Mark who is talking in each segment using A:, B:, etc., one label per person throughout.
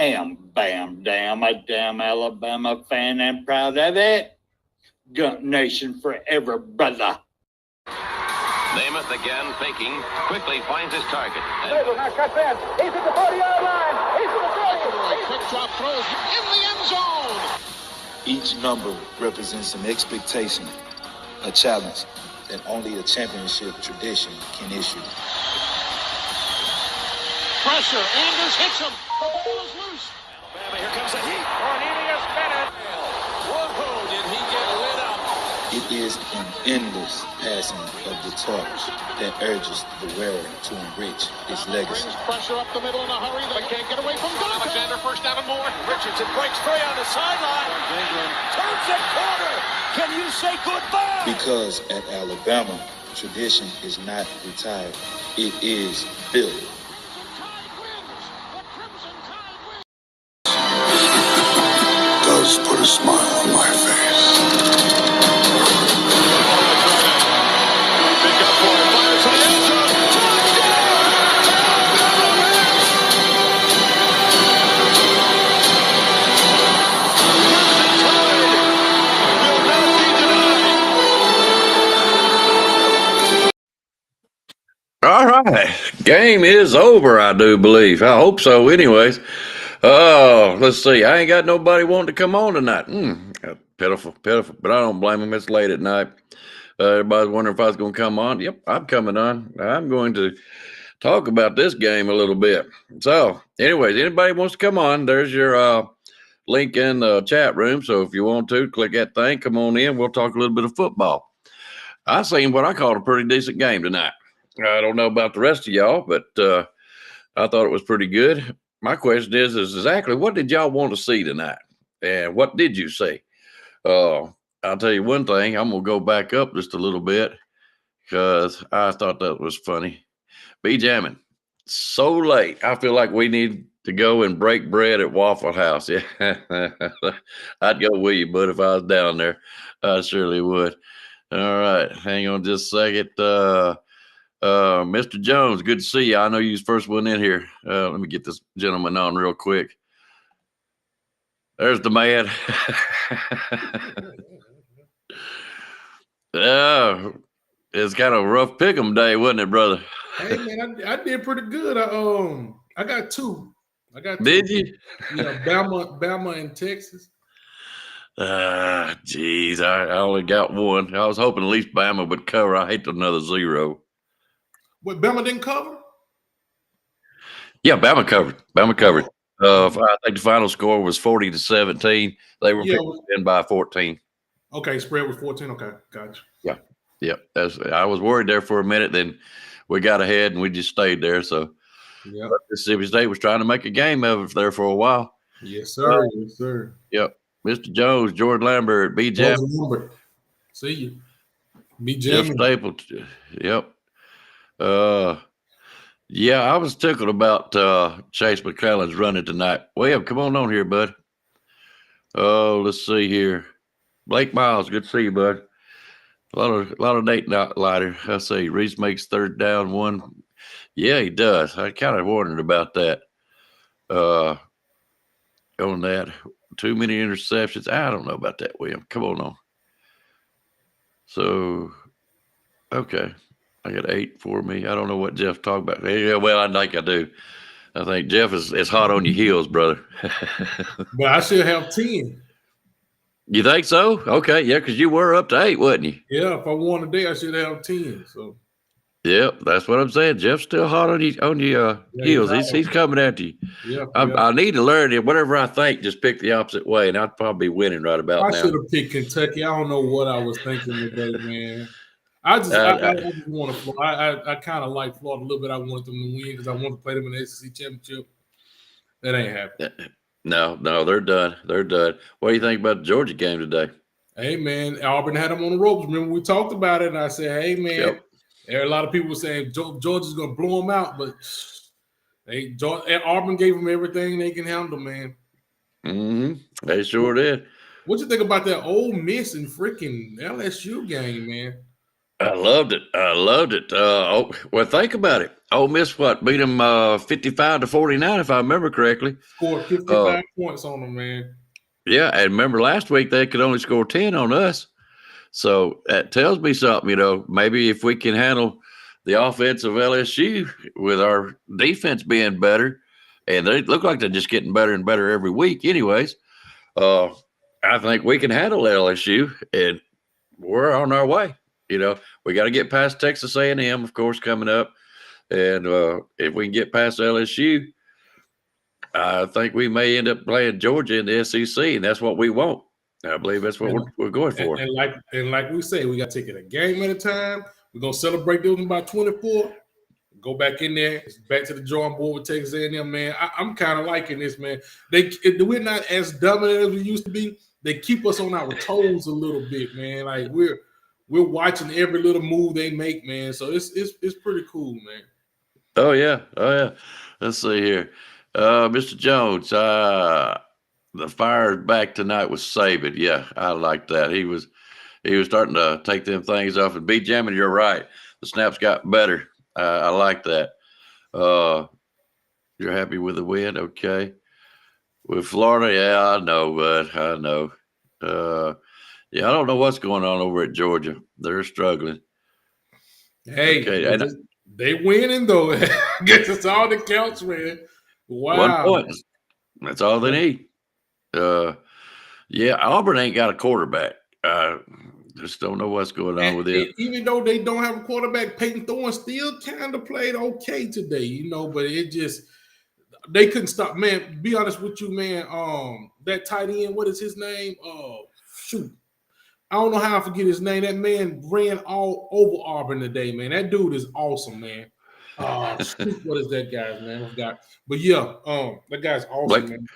A: Bam, damn, a damn Alabama fan and proud of it. Gump Nation forever, brother.
B: Namath again faking, quickly finds his target.
C: Now cuts in. He's at the 40-yard line. He's at the 40.
D: Quick drop throws in the end zone.
E: Each number represents an expectation, a challenge that only a championship tradition can issue.
D: Pressure. Anders hits him. The ball is loose.
C: Alabama, here comes the heat. Cornelius Bennett. Whoa, did he get lit up?
E: It is an endless passing of the torch that urges the wearer to enrich his legacy.
D: Brings pressure up the middle in a hurry. They can't get away from Duncan. Alexander first down and more.
C: Richardson breaks free on the sideline. Turns the corner. Can you say goodbye?
E: Because at Alabama, tradition is not retired. It is built.
F: Does put a smile on my face.
G: All right. Game is over, I do believe. I hope so anyways. Oh, let's see. I ain't got nobody wanting to come on tonight. Pitiful. But I don't blame them. It's late at night. Everybody's wondering if I was going to come on. Yep, I'm coming on. I'm going to talk about this game a little bit. So, anyways, anybody wants to come on, there's your link in the chat room. So if you want to, click that thing. Come on in. We'll talk a little bit of football. I seen what I called a pretty decent game tonight. I don't know about the rest of y'all, but I thought it was pretty good. My question is exactly what did y'all want to see tonight? And what did you see? I'll tell you one thing. I'm going to go back up just a little bit because I thought that was funny. B jamming. So late. I feel like we need to go and break bread at Waffle House. Yeah, I'd go with you, but if I was down there, I surely would. All right. Hang on just a second. Mr. Jones, good to see you. I know you was first one in here. Let me get this gentleman on real quick. There's the man. It's kind of a rough pick'em day, wasn't it, brother?
H: Hey man, I did pretty good. I got two.
G: Did you?
H: Yeah, Bama and Texas.
G: Geez, I only got one. I was hoping at least Bama would cover. I hate another zero.
H: What, Bama didn't cover?
G: Yeah, Bama covered. I think the final score was 40-17. They were in by 14.
H: Okay, spread was 14. Okay, gotcha.
G: Yeah. I was worried there for a minute. Then we got ahead and we just stayed there. So Mississippi State was trying to make a game of it there for a while.
H: Yes, sir. Yes, sir.
G: Yep. Mr. Jones, Jordan Lambert, B. Jam.
H: See you. B. Jam.
G: Jeff Staple. Yep. Yeah, I was tickled about Chase McClellan's running tonight. William, come on here, bud. Oh, let's see here. Blake Miles, good to see you, bud. A lot of Nate Lighter. I see. Reese makes third down one. Yeah, he does. I kind of wondered about that. On that, too many interceptions. I don't know about that, William. Come on. So, okay. I got 8 for me. I don't know what Jeff talked about. Yeah, well, I think I do. I think Jeff is hot on your heels, brother.
H: But I should have 10.
G: You think so? Okay, yeah, because you were up to 8, wasn't you?
H: Yeah, if I won today, I should have 10. So.
G: Yep, that's what I'm saying. Jeff's still hot on your heels. He's coming after you.
H: Yeah,
G: I need to learn it. Whatever I think, just pick the opposite way, and I'd probably be winning right about now.
H: I should have picked Kentucky. I don't know what I was thinking today, man. I just want to. I kind of like Florida a little bit. I wanted them to win because I want to play them in the SEC championship. That ain't happening.
G: No, they're done. What do you think about the Georgia game today?
H: Hey, man, Auburn had them on the ropes. Remember we talked about it, and I said, hey, man, there are a lot of people saying Georgia's going to blow them out, but Auburn gave them everything they can handle, man.
G: Mm-hmm. They sure did.
H: What you think about that Ole Miss and freaking LSU game, man?
G: I loved it. Well, think about it. Ole Miss beat them 55-49, if I remember correctly.
H: Scored 55 points on them, man.
G: Yeah, and remember last week they could only score 10 on us. So that tells me something, maybe if we can handle the offense of LSU with our defense being better, and they look like they're just getting better and better every week anyways, I think we can handle LSU, and we're on our way. We got to get past Texas A&M, of course, coming up. And if we can get past LSU, I think we may end up playing Georgia in the SEC, and that's what we want. I believe that's what we're going for.
H: And like we say, we got to take it a game at a time. We're going to celebrate those by 24. Go back in there, back to the drawing board with Texas A&M, man. I'm kind of liking this, man. We're not as dominant as we used to be. They keep us on our toes a little bit, man. Like we're watching every little move they make, man. So it's pretty cool, man.
G: Oh yeah. Let's see here, Mr. Jones. The Fire's back tonight with Saban. Yeah, I like that. He was starting to take them things off and be jamming. You're right. The snaps got better. I like that. You're happy with the win, okay? With Florida, yeah, I know, bud. I know. Yeah, I don't know what's going on over at Georgia. They're struggling.
H: Hey,
G: okay,
H: they winning though. I guess it's all that counts, man. Wow.
G: 1 point. That's all they need. Yeah, Auburn ain't got a quarterback. Just don't know what's going on with it.
H: Even though they don't have a quarterback, Peyton Thorne still kind of played okay today, but it just they couldn't stop. Man, be honest with you, man. That tight end, what is his name? Shoot. I don't know how I forget his name. That man ran all over Auburn today, man. That dude is awesome, man. Shoot, what is that guy's name? I forgot. But yeah, that guy's awesome, man.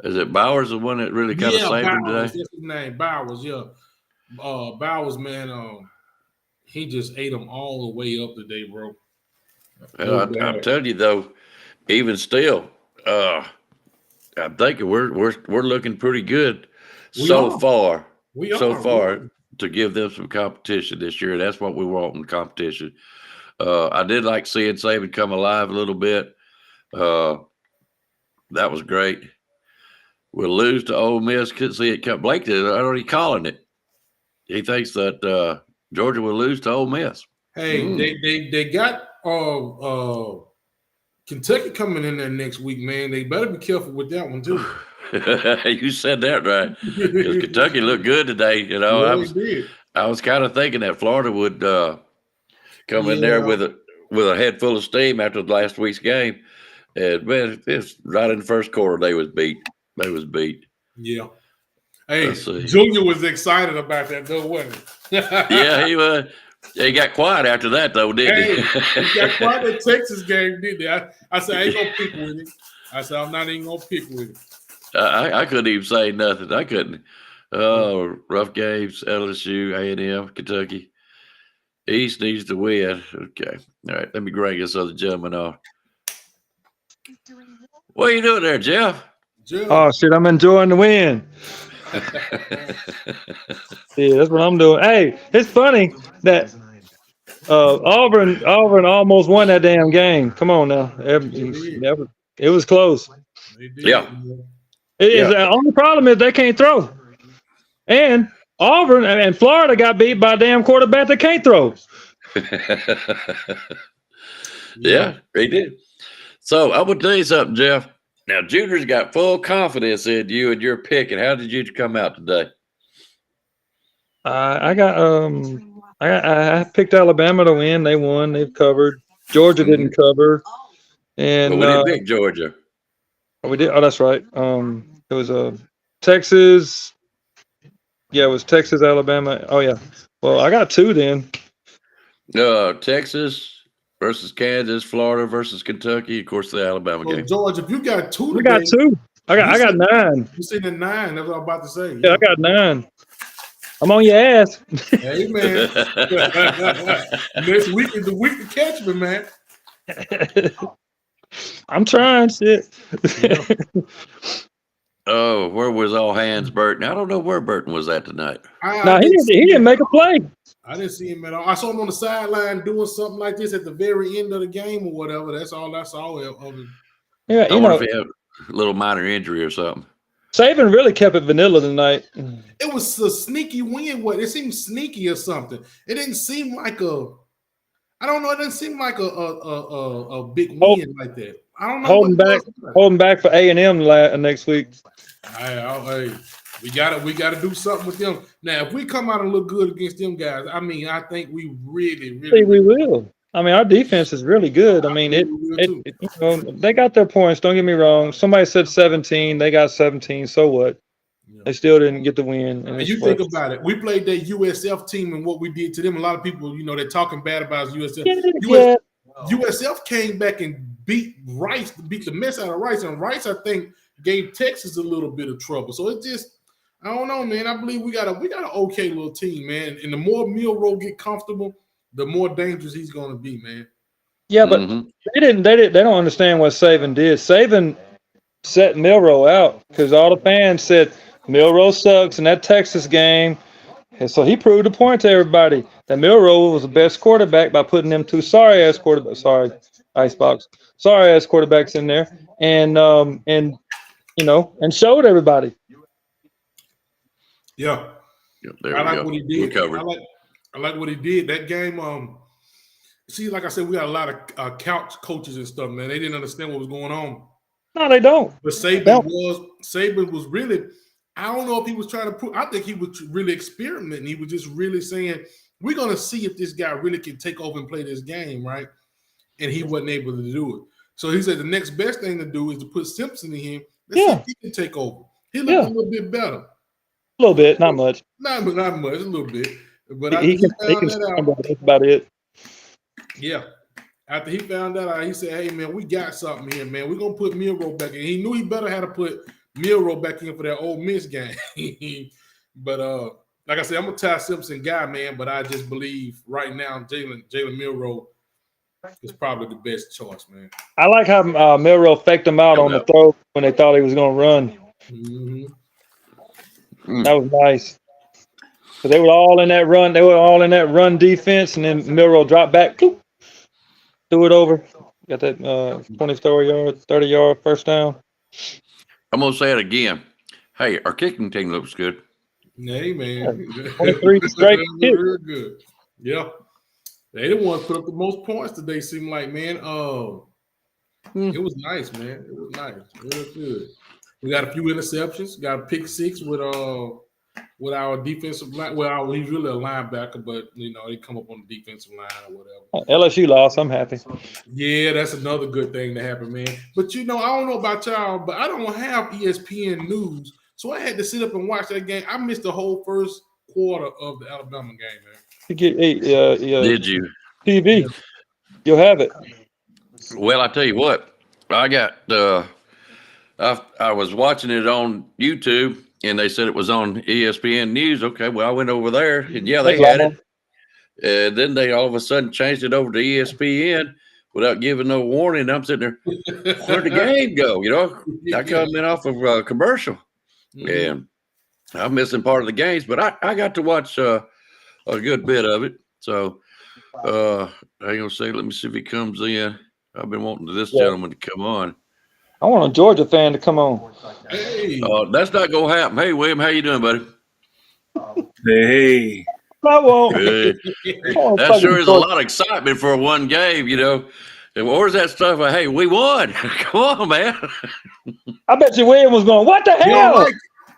G: Is it Bowers, the one that really kind of saved him today?
H: That's his name, Bowers. Yeah, Bowers, man. He just ate them all the way up today, bro.
G: Well, I'm telling you though, even still, I'm thinking we're looking pretty good so far to give them some competition this year. That's what we want in competition. I did like seeing Saban come alive a little bit. That was great. We'll lose to Ole Miss. Couldn't see it come. Blake is already calling it. He thinks that Georgia will lose to Ole Miss.
H: Hey, they got Kentucky coming in there next week, man. They better be careful with that one too.
G: You said that right. Because Kentucky looked good today. I was kind of thinking that Florida would come in there with a head full of steam after last week's game. And man, it's right in the first quarter they was beat.
H: Yeah. Hey, Junior was excited about that though, wasn't he?
G: Yeah, he was. He got quiet after that though, didn't he?
H: He got quiet in the Texas game, didn't he? I said I ain't gonna pick with him. I said I'm not even gonna pick with him.
G: I couldn't even say nothing. I couldn't. Oh, rough games, LSU, A&M, Kentucky. East needs to win. Okay. All right. Let me bring this other gentleman on. What are you doing there, Jeff?
I: Oh, shit. I'm enjoying the win. Yeah, that's what I'm doing. Hey, it's funny that Auburn almost won that damn game. Come on now. It was close.
G: Yeah.
I: The only problem is they can't throw. And Auburn and Florida got beat by a damn quarterback that can't throw.
G: Yeah, they did. So I'm going to tell you something, Jeff. Now, Junior's got full confidence in you and your pick. And how did you come out today?
I: I picked Alabama to win. They won. They've covered. Georgia didn't cover. And
G: we didn't pick Georgia.
I: We did. Oh, that's right. It was Texas. Yeah, it was Texas, Alabama. Oh yeah. Well, I got two then.
G: Texas versus Kansas, Florida versus Kentucky. Of course, the Alabama game.
H: George, if you got two,
I: we got two. I got 9.
H: You seen the 9? That's what I'm about to say.
I: Yeah, I got 9. I'm on your ass.
H: Hey man. Next week is the week to catch me, man.
I: I'm trying, shit.
G: Oh, where was all hands Burton? I don't know where Burton was at tonight.
I: No, he didn't make a play.
H: I didn't see him at all. I saw him on the sideline doing something like this at the very end of the game or whatever. That's all I saw of him.
I: Yeah,
G: I wonder if he had a little minor injury or something.
I: Saban really kept it vanilla tonight.
H: It was a sneaky win. What it seemed sneaky or something. It didn't seem like I don't know. It didn't seem like a big win like that. I don't know.
I: Holding back for A&M next week.
H: Hey, we gotta do something with them. Now, if we come out and look good against them guys, I mean, I think we really
I: we will. I mean, our defense is really good. I mean, they got their points. Don't get me wrong. Somebody said 17. They got 17. So what? Yeah. They still didn't get the win.
H: And you think about it. We played that USF team and what we did to them. A lot of people, they're talking bad about USF. USF came back and beat Rice, beat the mess out of Rice. And Rice, I think, gave Texas a little bit of trouble. So it just, I don't know, man. I believe we got an okay little team, man. And the more Milroe get comfortable, the more dangerous he's going to be, man.
I: Yeah, but they don't understand what Saban did. Saban set Milroe out because all the fans said Milroe sucks in that Texas game. And so he proved a point to everybody that Milroe was the best quarterback by putting them two sorry-ass quarterbacks in there and showed everybody.
H: Yeah.
G: There
H: I like
G: we go.
H: what he did. I like what he did. That game, see, like I said, we got a lot of couch coaches and stuff, man. They didn't understand what was going on.
I: No, they don't.
H: But Saban was really, I don't know if he was trying to prove, I think he was really experimenting. He was just really saying, we're going to see if this guy really can take over and play this game, right? And he wasn't able to do it. So he said the next best thing to do is to put Simpson in him. Let's see if he can take over. He looked a little bit better.
I: A little bit, not much.
H: Not much, a little bit. But
I: he can that out. That's about it.
H: Yeah. After he found that out, he said, hey, man, we got something here, man. We're going to put Milroe back in. He knew he better had to put Milroe back in for that Ole Miss game. But like I said, I'm a Ty Simpson guy, man, but I just believe right now Jalen Milroe is probably the best choice, man.
I: I like how Milroe faked him out on the throw when they thought he was going to run. Mm-hmm. That was nice. So they were all in that run. They were all in that run defense, and then Milroe dropped back, threw it over. Got that 24-yard, 30-yard first down.
G: I'm gonna say it again. Hey, our kicking team looks good.
H: Hey, man.
I: 23 straight.
H: Real good. Yeah. They the ones put up the most points today, seemed like, man. It was nice, man. It was nice. Real good. We got a few interceptions. Got a pick six with our defensive line. Well, he's really a linebacker, but they come up on the defensive line or whatever.
I: LSU lost. I'm happy.
H: Yeah, that's another good thing to happen, man. But I don't know about y'all, but I don't have ESPN News, so I had to sit up and watch that game. I missed the whole first quarter of the Alabama game, man.
G: Did you?
I: TV. You'll have it.
G: Well, I tell you what, I got. I was watching it on YouTube, and they said it was on ESPN News. Okay, well, I went over there, and yeah, they had it. And then they all of a sudden changed it over to ESPN without giving no warning. I'm sitting there, where'd the game go? I come in off of a commercial, and I'm missing part of the games, but I got to watch a good bit of it. So I ain't gonna say. Let me see if he comes in. I've been wanting this gentleman to come on.
I: I want a Georgia fan to come on.
H: Hey.
G: That's not gonna happen. Hey, William, how you doing, buddy?
J: Hey.
I: I won't.
G: Good. That sure is a lot of excitement for one game, And where's that stuff? Hey, we won. Come on, man.
I: I bet you William was going, what the hell?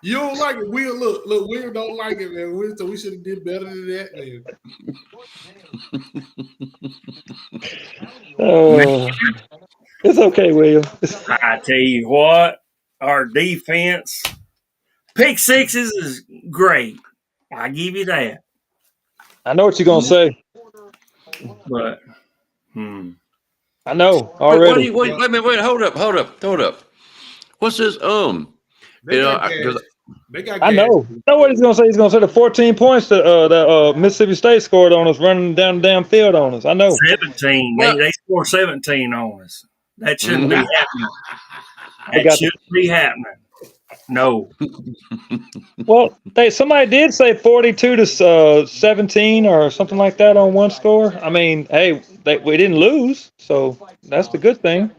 H: You don't like it. Will, look, Will don't like it, man. So we should have did better than that,
I: man. It's okay, William.
J: I tell you what, our defense, pick sixes is great. I give you that.
I: I know what you're gonna say,
J: but
I: I know already.
G: Wait, hold up. What's this?
H: They got gas.
I: I know what he's gonna say. He's gonna say the 14 points that Mississippi State scored on us, running down the damn field on us. I know
J: 17. They scored 17 on us. That shouldn't be happening. That shouldn't be happening. No.
I: Well, somebody did say 42 to 17 or something like that on one score. I mean, hey, we didn't lose, so that's the good thing.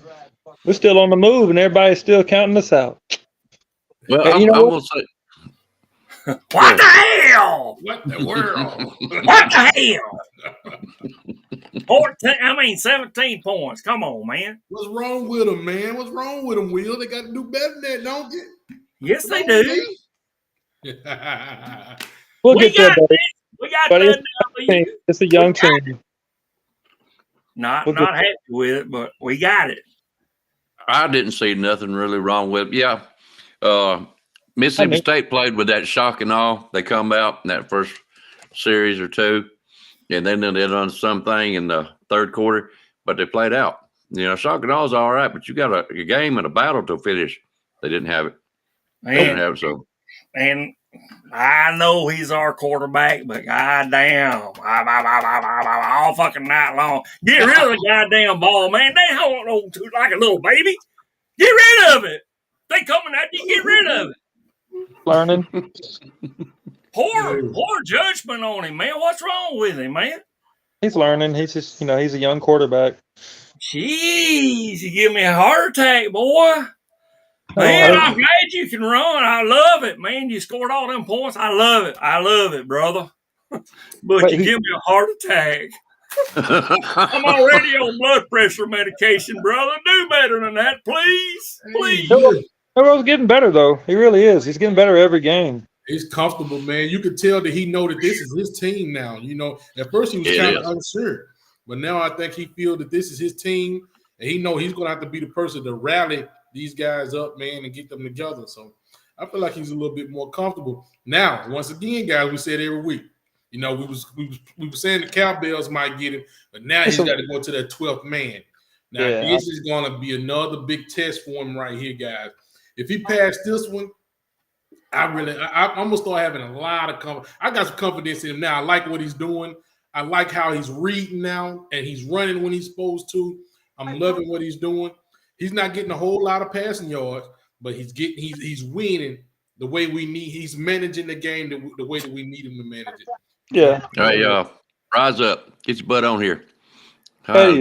I: We're still on the move, and everybody's still counting us out.
G: Well,
I: Hey,
G: I'm,
I: you know
G: I'm
I: what?
G: gonna say
J: What the hell?
H: What the world?
J: What the hell? 17 points. Come on, man.
H: What's wrong with them, man? What's wrong with them, Will? They got to do better than that, don't they?
J: Yes, they do.
I: We'll
J: We
I: get there,
J: got
I: buddy.
J: this. We got
I: But
J: the W.
I: it's a young team.
J: Not
I: We'll
J: not
I: get-
J: happy with it, but we got it.
G: I didn't see nothing really wrong with it. Yeah. Mississippi State played with that shock and awe. They come out in that first series or two, and then they done something in the third quarter, but they played out. You know, shock and awe is all right, but you got a game and a battle to finish. They didn't have it. They didn't
J: Man,
G: have it, so.
J: and I know he's our quarterback, but goddamn, all fucking night long. Get rid of the goddamn ball, man. They hold on to it like a little baby. Get rid of it. They coming at you. Get rid of it.
I: Learning.
J: Poor judgment on him, man. What's wrong with him, man?
I: He's learning. He's just, he's a young quarterback.
J: Jeez, you give me a heart attack, boy. Man, I'm glad you can run. I love it, man. You scored all them points. I love it. I love it, brother. But you give me a heart attack. I'm already on blood pressure medication, brother. Do better than that, please. Please.
I: Milroe's getting better, though. He really is. He's getting better every game.
H: He's comfortable, man. You could tell that he know that this is his team now. You know, at first he was kind of unsure, but now I think he feels that this is his team, and he know he's going to have to be the person to rally these guys up, man, and get them together. So I feel like he's a little bit more comfortable now. Once again, guys, we said every week, we were saying the Cowbells might get him, but now he's got to go to that 12th man. Now this is going to be another big test for him right here, guys. If he passed this one, I'm gonna start having a lot of confidence. I got some confidence in him now. I like what he's doing. I like how he's reading now, and he's running when he's supposed to. I'm loving what he's doing. He's not getting a whole lot of passing yards, but he's winning the way we need. He's managing the game the way that we need him to manage it.
I: Yeah.
G: Hey, rise up. Get your butt on here. I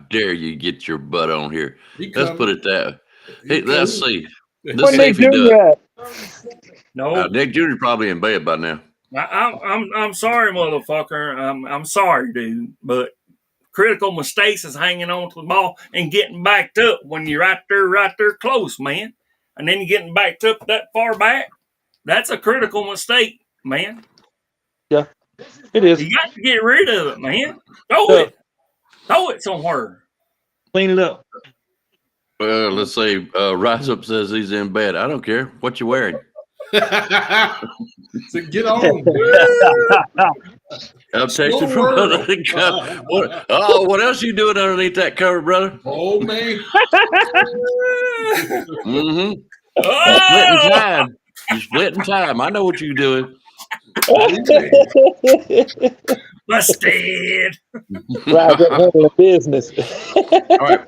G: dare you get your butt on here. Let's put it that way. Let's see. Let's see if he does.
J: No,
G: Nick Jr. probably in bed by now.
J: I'm sorry, motherfucker. I'm sorry, dude. But critical mistakes is hanging on to the ball and getting backed up when you're right there close, man. And then you're getting backed up that far back. That's a critical mistake, man.
I: Yeah, it is.
J: You got to get rid of it, man. Throw it somewhere.
I: Clean it up.
G: Well, let's see. Rise Up says he's in bed. I don't care what you're wearing.
H: So get on.
G: I'm texting from underneath the cover. What else you doing underneath that cover, brother?
H: Oh, man.
G: Mm-hmm. You're splitting time. You're splitting time. I know what you're doing.
J: Busted.
I: Right, handling business.
G: All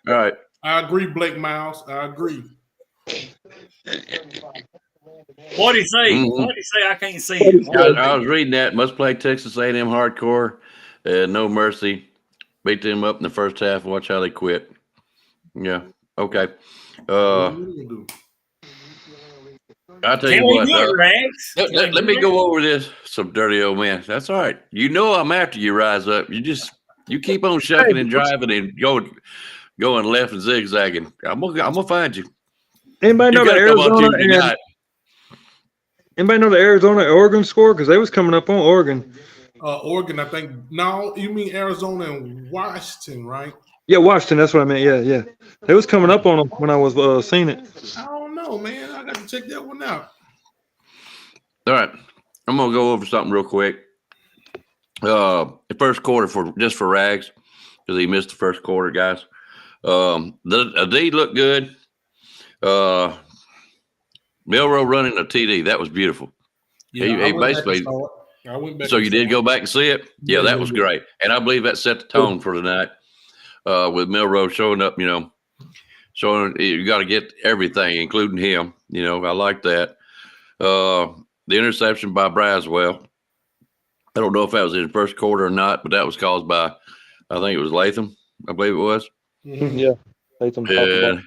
G: right.
H: I agree, Blake Miles. I agree.
J: What did he say?
G: Mm-hmm.
J: What did he say? I can't see it.
G: I was reading that. Must play Texas A&M hardcore. No mercy. Beat them up in the first half. Watch how they quit. Yeah. Okay. I'll tell you what. Let me go over this. Some dirty old man. That's all right. You know I'm after you, Rise Up. You keep on shucking and driving and going left and zigzagging. I'm gonna find you.
I: Anybody know the Arizona Oregon score? Because they was coming up on Oregon.
H: Oregon, I think. No, you mean Arizona and Washington, right?
I: Yeah, Washington. That's what I meant. Yeah. They was coming up on them when I was seeing it.
H: I don't know, man. I got to check that one out.
G: All right. I'm gonna go over something real quick. The first quarter for Rags, because he missed the first quarter, guys. The D looked good. Milroe running a TD. That was beautiful.
H: Yeah,
G: he basically. So you did go back and see it? Yeah, that was great. And I believe that set the tone for tonight with Milroe showing up, So you got to get everything, including him. You know, I like that. The interception by Braswell. I don't know if that was in the first quarter or not, but that was caused by, I think it was Latham, I believe it was.
I: Yeah. Latham caught the ball.
G: And,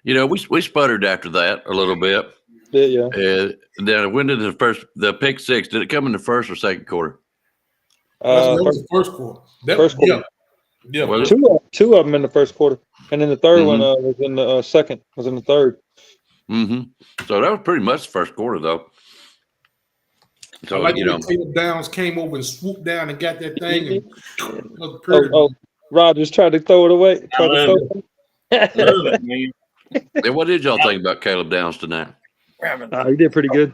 G: you know, we sputtered after that a little bit.
I: Yeah.
G: And then when did the pick six, did it come in the first or second quarter?
H: That was the first quarter.
I: First quarter.
H: Yeah.
G: Was it?
I: Two of them in the first quarter, and then the third one was in the second. Was in the third.
G: So that was pretty much the first quarter, though. So
H: I like
G: you
H: when
G: know,
H: Caleb Downs came over and swooped down and got that thing. And
I: Rogers tried to throw it away.
J: I love it, man.
G: and what did y'all think about Caleb Downs tonight?
I: He did pretty good.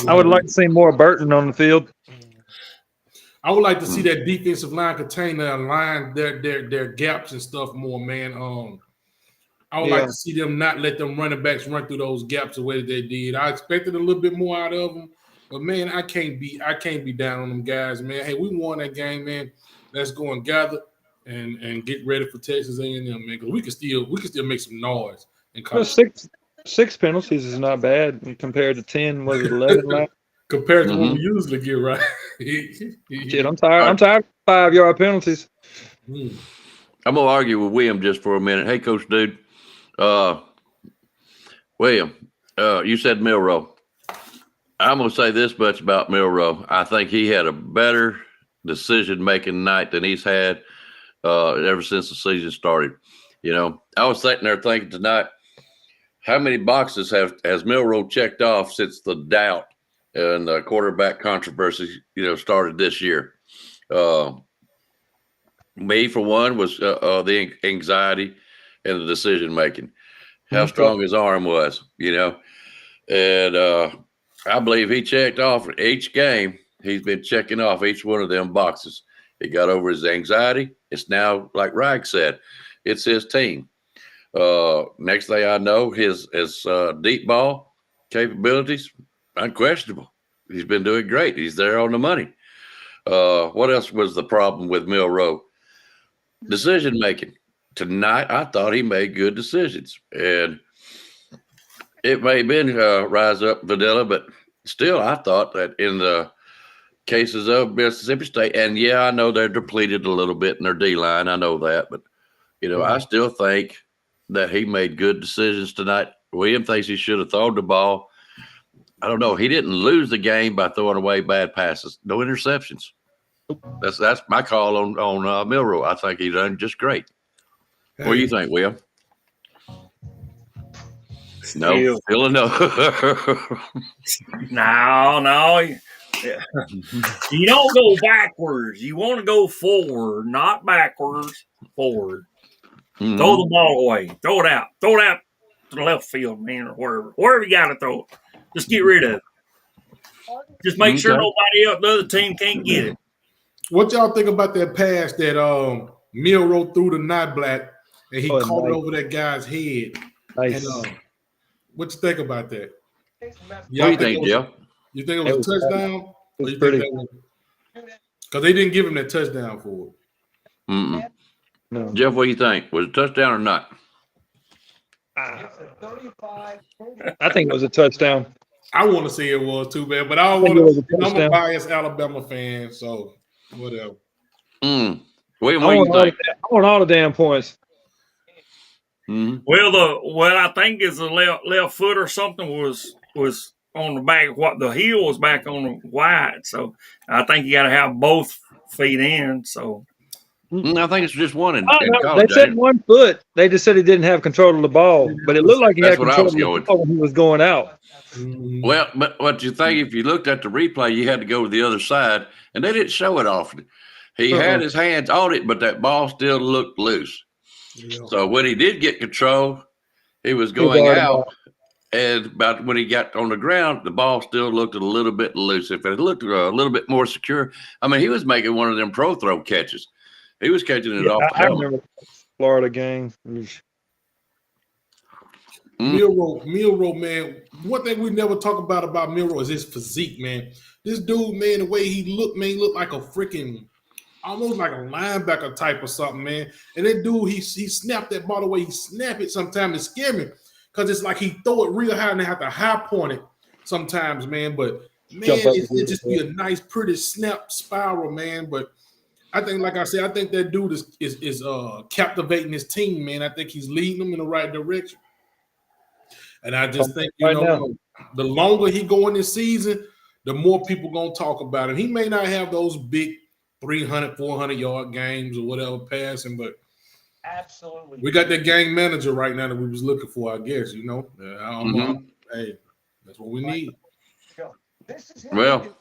I: I would like to see more Burton on the field.
H: I would like to see that defensive line contain their gaps and stuff more, man. I would like to see them not let them running backs run through those gaps the way that they did. I expected a little bit more out of them, but man, I can't be down on them guys, man. Hey, we won that game, man. Let's go and gather and get ready for Texas A&M, man. Because we can still make some noise.
I: Six penalties is not bad compared to 10. Was it 11 last?
H: Compared to what we usually get, right?
I: Shit, I'm tired. I'm tired of 5-yard penalties.
G: I'm gonna argue with William just for a minute. Hey, Coach Dude. William, you said Milroe. I'm gonna say this much about Milroe. I think he had a better decision-making night than he's had ever since the season started. You know, I was sitting there thinking tonight, how many boxes has Milroe checked off since the doubt and the quarterback controversy, you know, started this year? Me, for one, was the anxiety and the decision making. How strong his arm was, you know, and I believe he checked off each game. He's been checking off each one of them boxes. He got over his anxiety. It's now, like Rag said, it's his team. Next thing I know, his deep ball capabilities, unquestionable. He's been doing great. He's there on the money. What else was the problem with Milroe? Decision making. Tonight, I thought he made good decisions. And it may have been Rise Up Vanilla, but still, I thought that in the cases of Mississippi State, and yeah, I know they're depleted a little bit in their D-line. I know that. But, you know, I still think that he made good decisions tonight. William thinks he should have thrown the ball. I don't know. He didn't lose the game by throwing away bad passes. No interceptions. That's my call on Milroe. I think he done just great. What do you think, Will? No, still a no.
J: No. You don't go backwards. You want to go forward, not backwards. Forward. Throw the ball away. Throw it out. Throw it out to the left field, man, or wherever. Wherever you got to throw it. Just get rid of it. Just make sure nobody else, the other team, can't get it.
H: What y'all think about that pass that Milroe threw to Not Black and he caught it over that guy's head?
I: Nice.
H: And, what you think about that?
G: What do you think, Jeff?
H: You think it was a touchdown?
I: It was pretty.
H: Because they didn't give him that touchdown for it.
I: No.
G: Jeff, what do you think? Was it a touchdown or not?
I: I think it was a touchdown.
H: I want to say it was too, man, but I don't want to. I'm a biased Alabama fan, so whatever.
G: William, what do you think?
I: I want all the damn points.
J: Well, I think it's the left foot or something was on the back. What the heel was back on the wide, so I think you got to have both feet in. So
G: I think it's just one in
I: no,
G: college.
I: they said 1 foot. They just said he didn't have control of the ball, but it looked like he had control of the ball when he was going out.
G: Well, but what you think, if you looked at the replay, you had to go to the other side, and they didn't show it often. He had his hands on it, but that ball still looked loose. Yeah. So when he did get control, he was going out, and about when he got on the ground, the ball still looked a little bit loose. If it looked a little bit more secure, I mean, he was making one of them pro throw catches. He was catching it off the helmet.
I: I remember the Florida game.
H: Milroe, man. One thing we never talk about Milroe is his physique, man. This dude, man, the way he looked, man, he looked like a freaking almost like a linebacker type or something, man. And that dude, he snapped that ball the way he snapped it sometimes it scared me because it's like he throw it real high and they have to high point it sometimes, man. But man, it just be a nice, pretty snap spiral, man. But I think, like I said, I think that dude is captivating his team, man. I think he's leading them in the right direction. And I just think, the longer he go in this season, the more people going to talk about him. He may not have those big 300, 400-yard games or whatever passing, but
J: Absolutely.
H: we got that game manager right now that we was looking for, I guess, I don't know. Hey, that's what we need.
G: Well,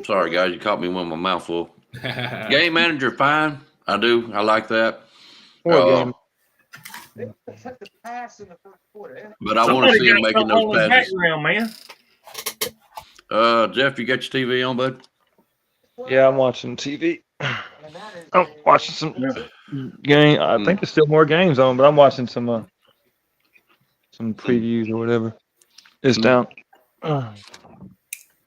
G: sorry, guys. You caught me with my mouth full. Game manager, fine. I do. I like that. But I want to see him making those passes.
J: Man.
G: Jeff, you got your TV on, bud?
I: Yeah, I'm watching TV. I'm watching some game. I think there's still more games on, but I'm watching some previews or whatever. It's down.
G: Man,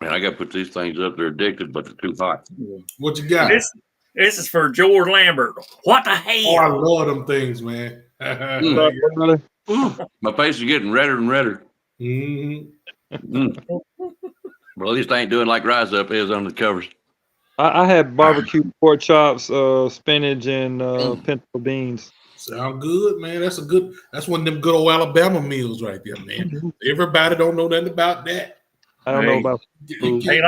G: I got to put these things up. They're addicted, but they're too hot.
H: What you got?
J: This is for George Lambert. What the hell?
H: Oh, I love them things, man.
G: My face is getting redder and redder.
H: Mm-hmm.
G: Well, at least I ain't doing like Rise Up is on the covers.
I: I had barbecue pork chops, spinach, and pinto beans.
H: Sound good, man. That's one of them good old Alabama meals right there, man. Everybody don't know nothing about that.
I: I don't know about food.
J: Hey,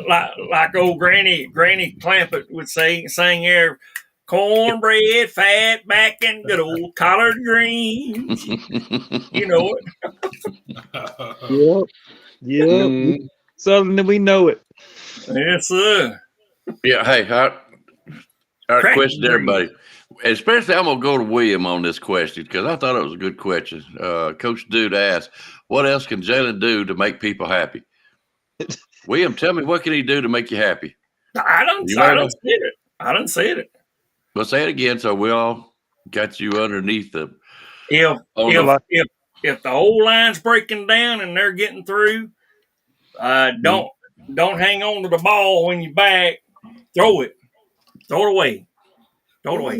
J: like old Granny Clampett would sing here, cornbread, fat back, and good old collard greens. You know it.
I: Yep. Southern, we know it.
J: Yes, sir.
G: Yeah. Hey, all right. Question to everybody. Especially, I'm gonna go to William on this question because I thought it was a good question. Coach Dude asked, "What else can Jalen do to make people happy?" William, tell me, what can he do to make you happy?
J: I don't see it. I don't see it.
G: Well, say it again, so we all got you underneath the.
J: If the whole line's breaking down and they're getting through, don't hang on to the ball when you're back. Throw it away. Throw it away.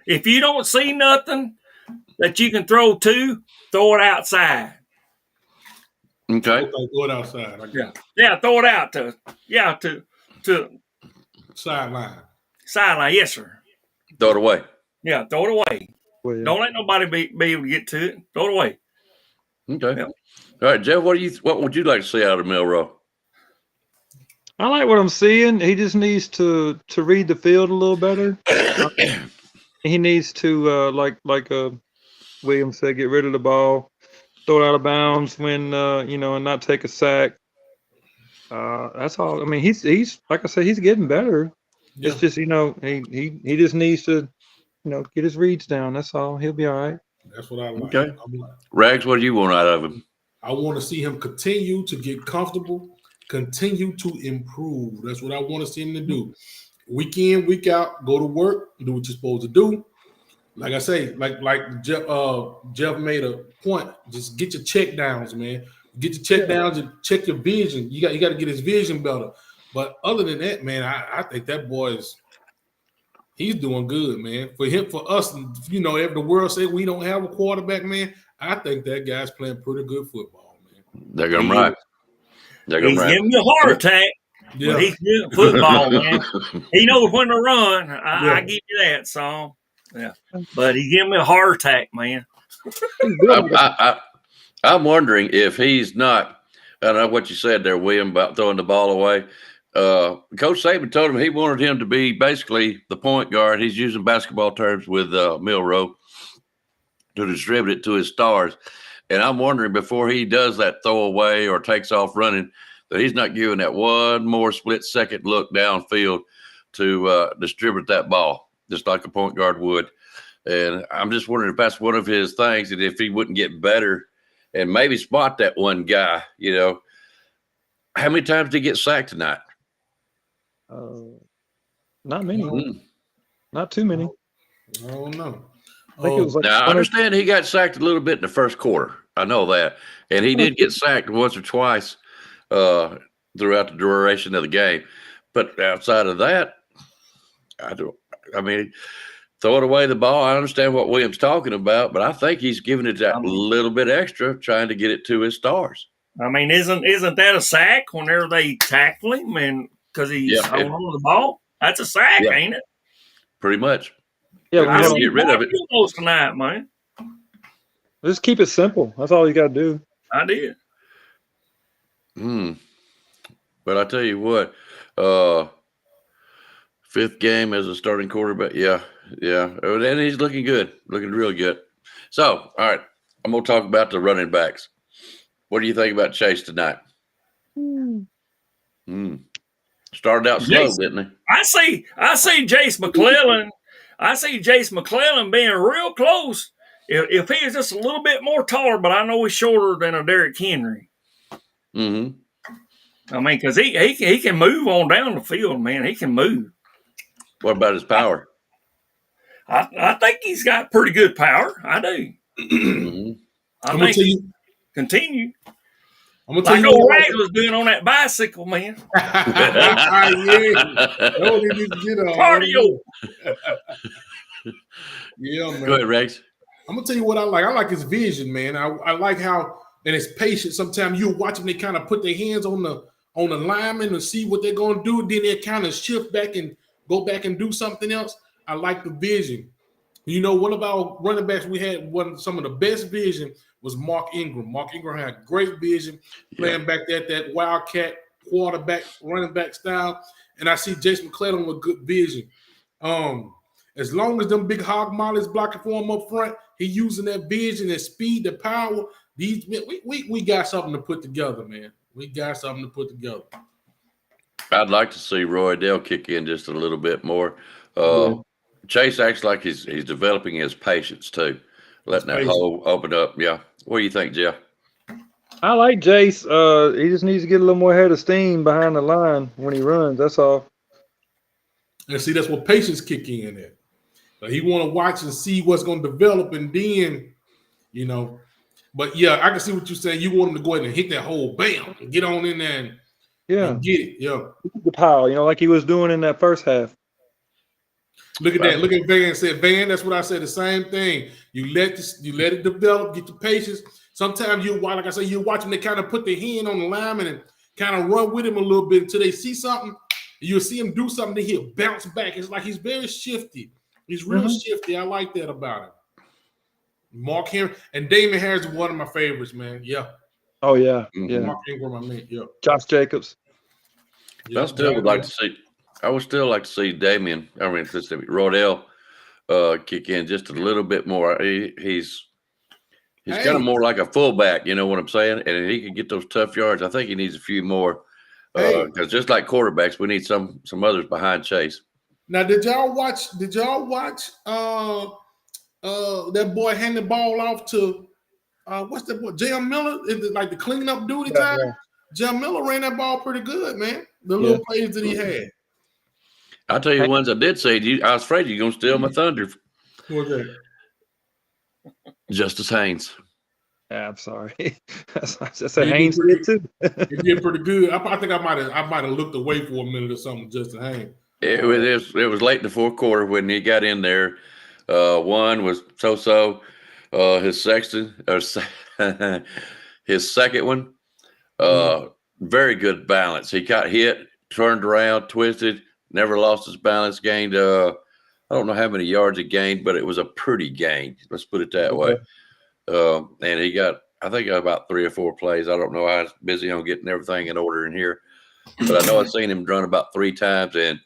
J: If you don't see nothing that you can throw to, throw it outside.
G: Okay.
H: Throw it outside.
J: Yeah. Throw it out to
H: sideline.
J: Sideline, yes, sir.
G: Throw it away.
J: Yeah, throw it away. Well, yeah. Don't let nobody be able to get to it. Throw it away.
G: Okay. Yeah. All right, Jeff. What would you like to see out of Milroe?
I: I like what I'm seeing. He just needs to read the field a little better. He needs to like William said, get rid of the ball, throw it out of bounds when and not take a sack. That's all. I mean, he's like I said, he's getting better. Yeah. It's just he just needs to get his reads down. That's all. He'll be all right.
H: That's what I like.
G: Okay. Rags, what do you want out of him?
H: I want to see him continue to get comfortable, continue to improve. That's what I want to see him to do. Week in, week out, go to work, do what you're supposed to do. Like I say, like Jeff made a point. Just get your check downs, man. Get your check downs and check your vision. You got to get his vision better. But other than that, man, I think that boy he's doing good, man. For us, if the world say we don't have a quarterback, man, I think that guy's playing pretty good football, man.
G: They're going right.
J: He's giving you a heart attack. Yeah. But he's good football, man. He knows when to run. I give you that, so yeah. But he gave me a heart attack, man.
G: I'm wondering if he's not. I don't know what you said there, William, about throwing the ball away. Coach Saban told him he wanted him to be basically the point guard. He's using basketball terms with Milroe to distribute it to his stars. And I'm wondering before he does that throwaway or takes off running, that he's not giving that one more split-second look downfield to distribute that ball, just like a point guard would. And I'm just wondering if that's one of his things, and if he wouldn't get better and maybe spot that one guy, How many times did he get sacked tonight?
I: Not many. Not too many.
H: I don't know.
I: I think it was
G: now, I understand he got sacked a little bit in the first quarter. I know that. And he did get sacked once or twice the throughout the duration of the game. But outside of that, I mean, throwing away the ball, I understand what Williams talking about, but I think he's giving it that little bit extra, trying to get it to his stars.
J: I mean, isn't that a sack whenever they tackle him and because he's holding on to the ball? That's a sack, ain't it?
G: Pretty much.
I: Yeah,
J: I
G: we get rid of it
J: tonight, man.
I: Just keep it simple. That's all you got to do.
J: I did.
G: But I tell you what, fifth game as a starting quarterback. Yeah. And he's looking good, looking real good. So, all right, I'm going to talk about the running backs. What do you think about Chase tonight? Started out slow, didn't he?
J: I see Jace McClellan. I see Jace McClellan being real close. If he is just a little bit more taller, but I know he's shorter than a Derrick Henry.
G: Mm-hmm.
J: I mean, because he can move on down the field, man. He can move.
G: What about his power?
J: I think he's got pretty good power. I do.
H: I'm gonna tell you.
J: Continue.
H: I'm gonna tell you
J: what Rag was doing on that bicycle, man. Cardio.
H: Yeah, man.
G: Go ahead, Rex.
H: I'm gonna tell you what I like. I like his vision, man. I like how and his patience. Sometimes you watch them, they kind of put their hands on the lineman to see what they're gonna do. Then they kind of shift back and go back and do something else. I like the vision. You know, one of our running backs we had some of the best vision was Mark Ingram. Mark Ingram had great vision playing back there, that wildcat quarterback, running back style. And I see Jace McClellan with good vision. As long as them big hog mollies blocking for him up front, he using that vision, that speed, the power. We got something to put together, man. We got something to put together.
G: I'd like to see Roy Dell kick in just a little bit more. Chase acts like he's developing his patience too, letting that hole open up. Yeah. What do you think, Jeff?
I: I like Jace. He just needs to get a little more head of steam behind the line when he runs. That's all.
H: And see, that's what patience kick in at. He want to watch and see what's going to develop, and then, you know. But yeah, I can see what you're saying. You want him to go ahead and hit that hole, bam, and get on in there and get it. Yeah,
I: the power, like he was doing in that first half.
H: Look at that. Look at Van. Said Van. That's what I said. The same thing. You let it develop. Get the patience. Sometimes like I said, you watch them. They kind of put their hand on the lineman and kind of run with him a little bit until they see something. You'll see him do something. Then he'll bounce back. It's like he's very shifty. He's real shifty. I like that about him. Mark Henry and Damon Harris is one of my favorites, man. Yeah.
I: Oh yeah. Yeah.
H: Mark Ingram, I mean, yeah.
I: Josh Jacobs.
G: Yeah, I would still like to see Damian. I mean, Rodell kick in just a little bit more. He's kind of more like a fullback. You know what I'm saying? And he can get those tough yards. I think he needs a few more because just like quarterbacks, we need some others behind Chase.
H: Now, did y'all watch? That boy hand the ball off to what's that boy? J.M. Miller? Is it like the cleanup duty time? Yeah. J.M. Miller ran that ball pretty good, man. The little plays that he had.
G: I'll tell you the ones I did say. I was afraid you're going to steal my thunder.
H: Who was that?
G: Justice Haynes.
I: Yeah, I'm sorry. I said Haynes did too.
H: He did pretty good. I think I might have looked away for a minute or something. Justice Haynes.
G: It was late in the fourth quarter when he got in there. One was so. His second one, very good balance. He got hit, turned around, twisted, never lost his balance, gained I don't know how many yards he gained, but it was a pretty gain. Let's put it that way. And he got, I think, about 3 or 4 plays. I don't know. I was busy on getting everything in order in here, but I know I've seen him run about 3 times, and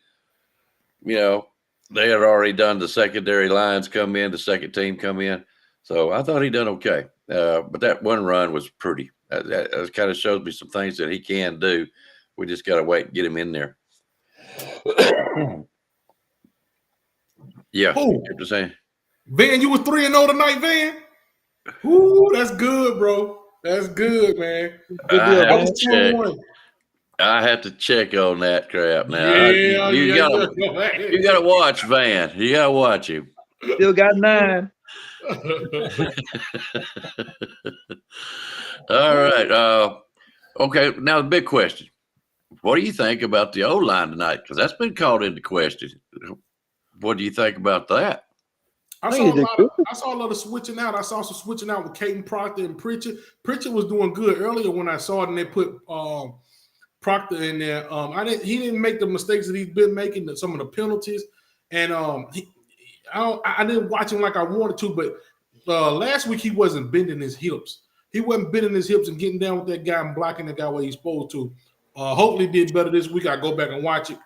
G: they had already done the secondary lines come in, the second team come in. So I thought he done okay. But that one run was pretty. That kind of shows me some things that he can do. We just got to wait and get him in there. Yeah. Just saying.
H: Van, you were 3-0 tonight, Van? Ooh, that's good, bro. That's good, man.
G: I have to check on that crap now. You gotta watch Van. You gotta watch him.
I: Still got 9.
G: All right. Okay. Now the big question: What do you think about the O-line tonight? Because that's been called into question. What do you think about that?
H: I saw a lot of switching out. I saw some switching out with Caden Proctor and Pritchard. Pritchard was doing good earlier when I saw it, and they put Proctor in there. He didn't make the mistakes that he's been making, some of the penalties, and I didn't watch him like I wanted to. But last week he wasn't bending his hips. He wasn't bending his hips and getting down with that guy and blocking the guy where he's supposed to. Hopefully, he did better this week. I go back and watch it,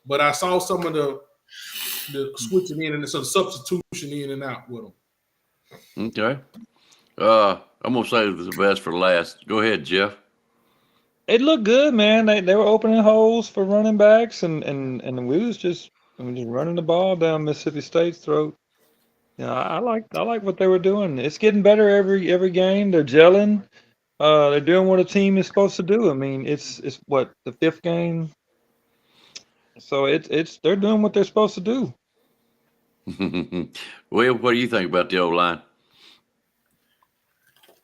H: but I saw some of the switching in and some substitution in and out with them.
G: Okay. I'm gonna save the best for last. Go ahead, Jeff.
I: It looked good, man. They were opening holes for running backs, and we was just running the ball down Mississippi State's throat. Yeah, I like what they were doing. It's getting better every game. They're gelling. They're doing what a team is supposed to do. I mean, it's what, the 5th game. So they're doing what they're supposed to do.
G: Will, what do you think about the O-line?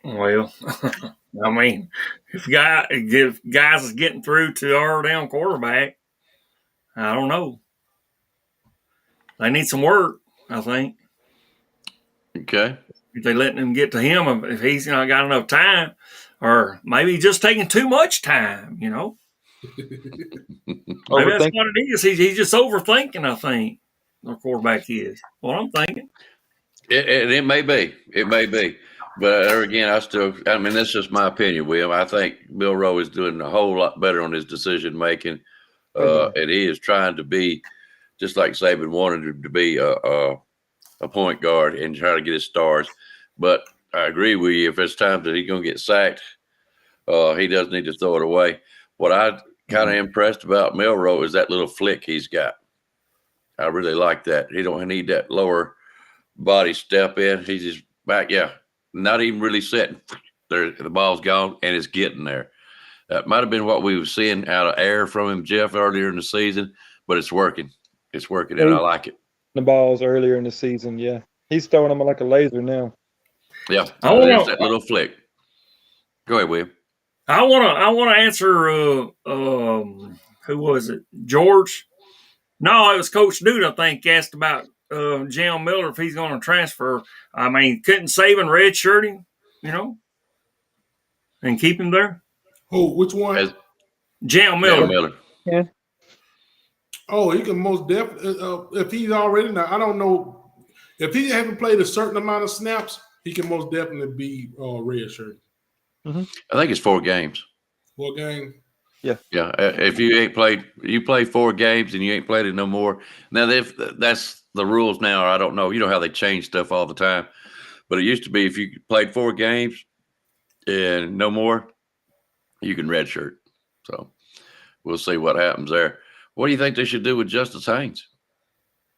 J: Well, I mean, if guys is getting through to our down quarterback, I don't know. They need some work, I think.
G: Okay.
J: If they letting him get to him, if he's not got enough time, or maybe he's just taking too much time, Maybe that's what it is. He's just overthinking, I think, our quarterback is. What I'm thinking.
G: It may be. It may be. But again, that's just my opinion, Will. I think Milroe is doing a whole lot better on his decision making. And he is trying to be, just like Saban wanted him to be, a point guard and try to get his stars. But I agree with you. If it's time that he's going to get sacked, he does need to throw it away. What I kind of impressed about Milroe is that little flick he's got. I really like that. He don't need that lower body step in. He's just back, not even really setting. The ball's gone, and it's getting there. That might have been what we were seeing out of air from him, Jeff, earlier in the season, but it's working. It's working, and I like it.
I: The balls earlier in the season, yeah. He's throwing them like a laser now.
G: Yeah, there's that little flick. Go ahead, William.
J: I want to answer. Who was it? George? No, it was Coach Dude. I think asked about Jam Miller if he's going to transfer. I mean, couldn't Saban redshirt him, and keep him there.
H: Oh, which one?
J: Jam Miller.
I: Yeah.
H: Oh, he can most definitely. If he's already now, I don't know if he haven't played a certain amount of snaps, he can most definitely be redshirt.
G: Mm-hmm. I think it's 4 games.
H: 4 games.
I: Yeah.
G: Yeah. If you ain't played, you play 4 games and you ain't played it no more. Now, if that's the rules now, I don't know. You know how they change stuff all the time. But it used to be if you played 4 games and no more, you can redshirt. So we'll see what happens there. What do you think they should do with Justice Haynes?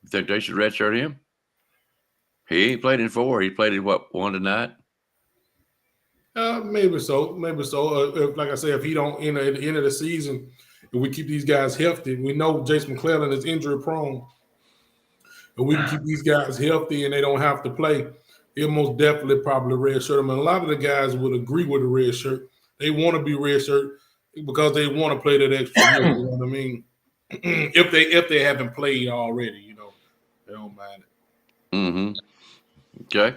G: You think they should redshirt him? He ain't played in 4. He played in, 1 tonight?
H: Maybe so. If, like I said, if he don't enter at the end of the season, if we keep these guys healthy, we know Jason McClellan is injury prone. If we can keep these guys healthy and they don't have to play, he'll most definitely probably redshirt them. And a lot of the guys would agree with the red shirt. They want to be redshirt because they want to play that extra year. You know what I mean? If they haven't played already, they don't mind it.
G: Mm-hmm. Okay.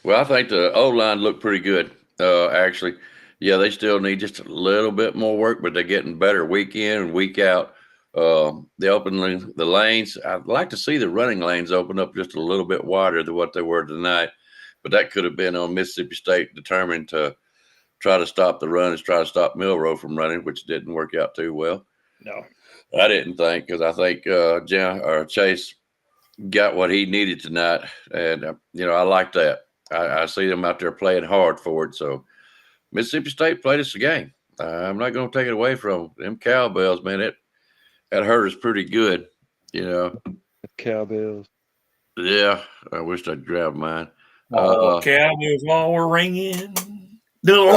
G: Well, I think the O-line looked pretty good. Actually, they still need just a little bit more work, but they're getting better week in and week out. They open the lanes. I'd like to see the running lanes open up just a little bit wider than what they were tonight, but that could have been on Mississippi State determined to try to stop the run and try to stop Milroe from running, which didn't work out too well.
I: No,
G: I didn't think, because I think Chase got what he needed tonight, and I like that. I see them out there playing hard for it. So Mississippi State played us a game. I'm not going to take it away from them Cowbells, man. That hurt us pretty good,
I: Cowbells.
G: Yeah, I wish I'd grab mine.
J: Cowbells while we're ringing.
I: Do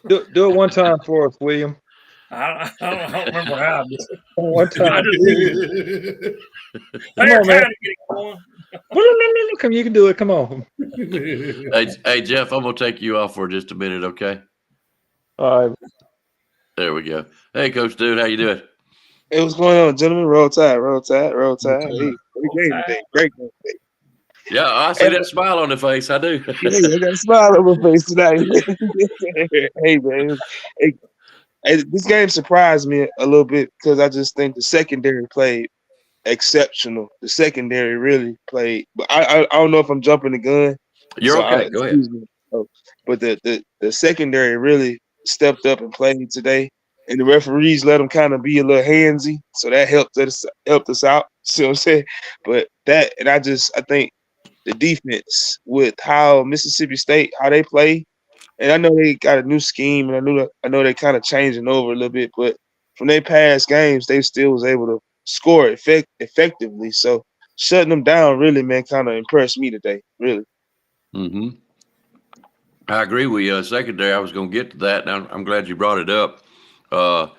I: it one time for us, William.
J: I don't remember how.
I: One time.
J: Come on, man.
I: Come, you can do it. Come on.
G: Hey, Jeff, I'm gonna take you off for just a minute, okay?
I: All right.
G: There we go. Hey, Coach Dude, how you doing?
K: Hey, what's going on, gentlemen? Roll Tide, roll Tide, roll Tide. Hey, great game today. Great game today.
G: Yeah, I see that smile on the face. I do.
K: Yeah, I got a smile on my face tonight. Hey, man. Hey, this game surprised me a little bit because I just think the secondary played exceptional. The secondary really played. But I don't know if I'm jumping the gun.
G: You're
K: so
G: okay. Go ahead.
K: Me. Oh, but the secondary really stepped up and played today. And the referees let them kind of be a little handsy, so that helped us out. See what I'm saying? But I think the defense with how Mississippi State, how they play, and I know they got a new scheme, and I know they're kind of changing over a little bit, but from their past games, they still was able to score effectively. So shutting them down really, man, kind of impressed me today, really.
G: Mm-hmm. I agree with you. Secondary, I was going to get to that, and I'm glad you brought it up. I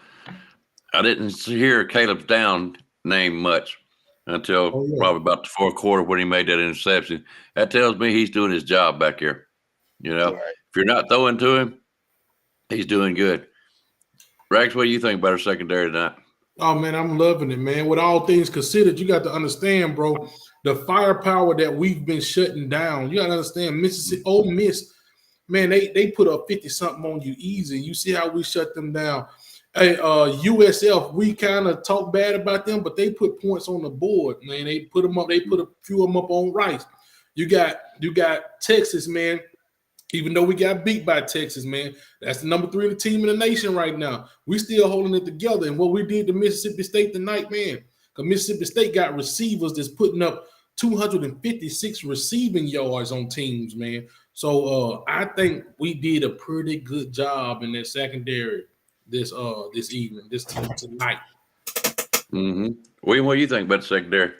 G: didn't hear Caleb Downs name much until probably about the fourth quarter when he made that interception. That tells me he's doing his job back here. You know, if you're not throwing to him, he's doing good. Rex, what do you think about our secondary tonight?
H: Oh, man, I'm loving it, man. With all things considered, you got to understand, bro, the firepower that we've been shutting down. You got to understand, Ole Miss, man, they put up 50-something on you easy. You see how we shut them down. Hey, USF, we kind of talk bad about them, but they put points on the board, man. They put them up. They put a few of them up on Rice. You got Texas, man. Even though we got beat by Texas, man, that's the number 3 team in the nation right now. We still holding it together. And what we did to Mississippi State tonight, man, because Mississippi State got receivers that's putting up 256 receiving yards on teams, man. So I think we did a pretty good job in that secondary this evening, this tonight.
G: Mm-hmm. William, what do you think about the secondary?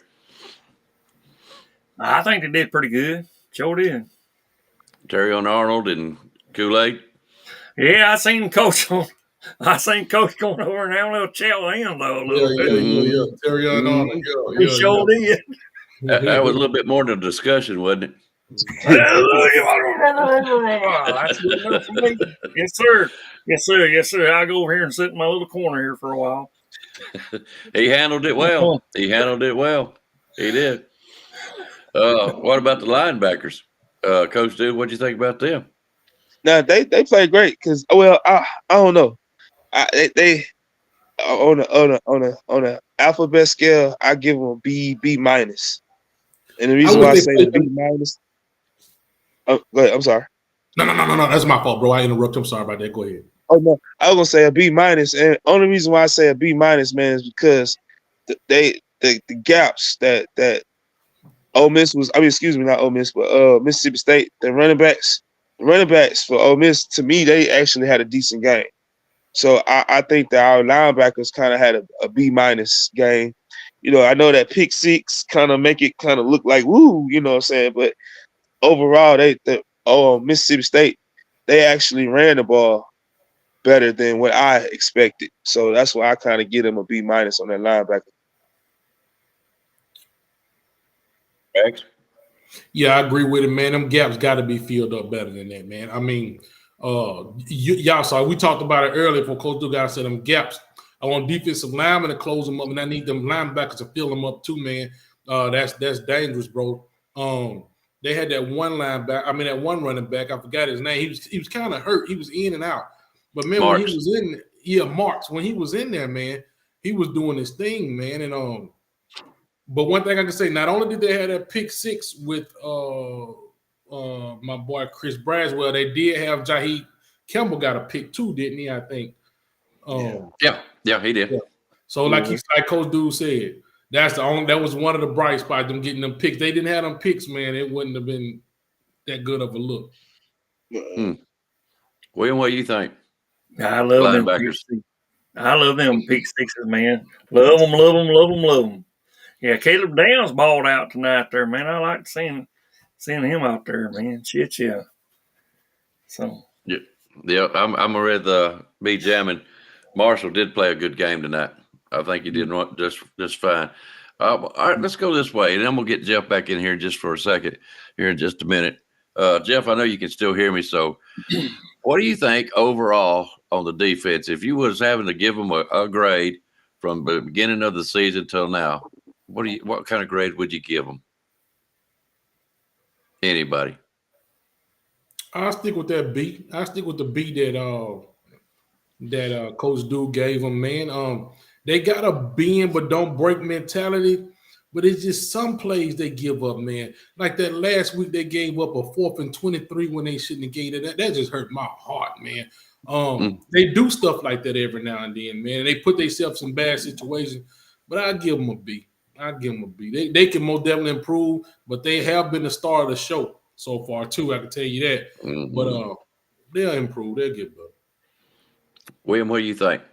J: I think they did pretty good. Sure did.
G: Terry Arnold and Kool-Aid.
J: Yeah, I seen Coach going over and having a little chat with him though.
H: Yeah. Terry Arnold.
J: He sure did.
G: That was a little bit more than a discussion, wasn't it?
J: That's good enough for me. Yes, sir. Yes, sir. Yes, sir. I'll go over here and sit in my little corner here for a while.
G: He handled it well. He did. What about the linebackers? Coach Dude, what'd you think about them?
K: Now they played great because I don't know. They on a alphabet scale, I give them a B minus. And the reason why I say the B minus. Oh, go ahead. I'm sorry.
H: No. That's my fault, bro. I interrupted. I'm sorry about that. Go ahead.
K: Oh no, I was gonna say a B minus, and only reason why I say a B minus, man, is because the gaps that Ole Miss was. Not Ole Miss, but Mississippi State. The running backs for Ole Miss, to me, they actually had a decent game. So I think that our linebackers kind of had a B minus game. You know, I know that pick six kind of make it kind of look like woo, you know what I'm saying, but overall, Mississippi State, they actually ran the ball better than what I expected. So that's why I kind of give them a B minus on that linebacker.
G: Rex?
H: Yeah, I agree with it, man. Them gaps got to be filled up better than that, man. I mean, y'all saw we talked about it earlier. For Coach Dugan said them gaps. I want defensive linemen to close them up, and I need them linebackers to fill them up too, man. That's dangerous, bro. They had that one that one running back. I forgot his name. He was kind of hurt. He was in and out. But man,
G: Marks.
H: When he was in, Marks. When he was in there, man, he was doing his thing, man. And but one thing I can say, not only did they have that pick six with my boy Chris Braswell, they did have Jaheed Campbell got a pick too, didn't he? I think.
G: Yeah, he did.
H: Yeah. So like Coach Dude said, that was one of the bright spots, them getting them picks. They didn't have them picks, man. It wouldn't have been that good of a look.
G: William, what do you think?
J: I love them pick sixes. I love them pick sixes, man. Love them. Yeah, Caleb Downs balled out tonight there, man. I like seeing him out there, man. Shit, yeah. So
G: yeah, I'm ready to be jamming. Marshall did play a good game tonight. I think he did just fine. All right, let's go this way, and then we'll get Jeff back in here just for a second, here in just a minute. Jeff, I know you can still hear me, so what do you think overall on the defense. If you was having to give them a grade from the beginning of the season till now, what kind of grade would you give them? Anybody?
H: I'll stick with that B. I'll stick with the B that Coach Dude gave them, man. They got a bend but don't break mentality, but it's just some plays they give up, man. Like that last week they gave up a 4th and 23 when they shouldn't have gave it. That just hurt my heart, man. They do stuff like that every now and then, man. They put themselves in bad situations, but I give them a B. I give them a B. They can most definitely improve, but they have been the star of the show so far too. I can tell you that. But they'll improve. They'll get better.
G: William, what do you think?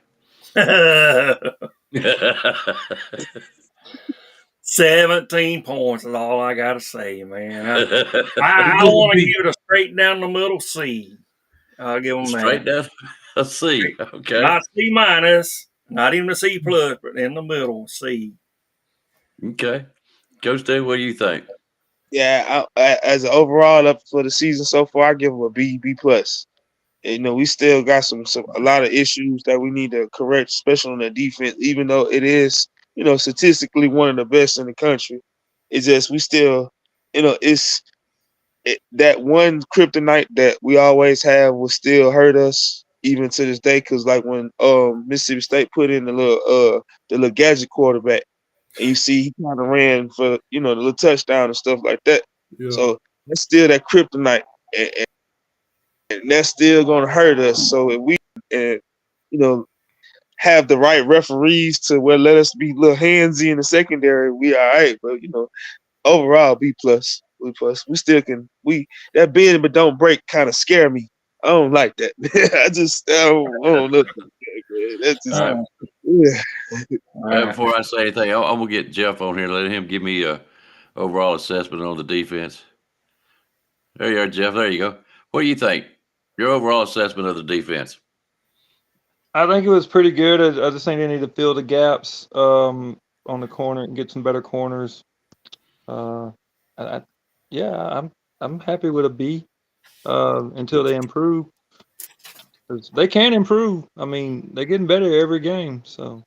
J: 17 points is all I gotta say, man. I want to give it a straight down the middle C. I'll give them
G: straight down a C. Okay,
J: not C minus, not even a C plus, but in the middle C.
G: Okay, Coach Dave, what do you think?
K: Yeah, as an overall up for the season so far, I give them a B plus. You know, we still got a lot of issues that we need to correct, especially on the defense. Even though it is, you know, statistically one of the best in the country, it's just we still, you know, that one kryptonite that we always have will still hurt us even to this day. Because like when Mississippi State put in the little gadget quarterback, and you see he kind of ran for, you know, the little touchdown and stuff like that. Yeah. So that's still that kryptonite. And that's still going to hurt us. So if we, you know, have the right referees to let us be a little handsy in the secondary, we all right. But, you know, overall, B plus. We still can. That bend but don't break kind of scare me. I don't like that. I don't know. That's just,
G: Before I say anything, I'm going to get Jeff on here. Let him give me a overall assessment on the defense. There you are, Jeff. There you go. What do you think? Your overall assessment of the defense?
I: I think it was pretty good. I just think they need to fill the gaps on the corner and get some better corners. I'm happy with a B until they improve. 'Cause they can improve. I mean, they're getting better every game. So,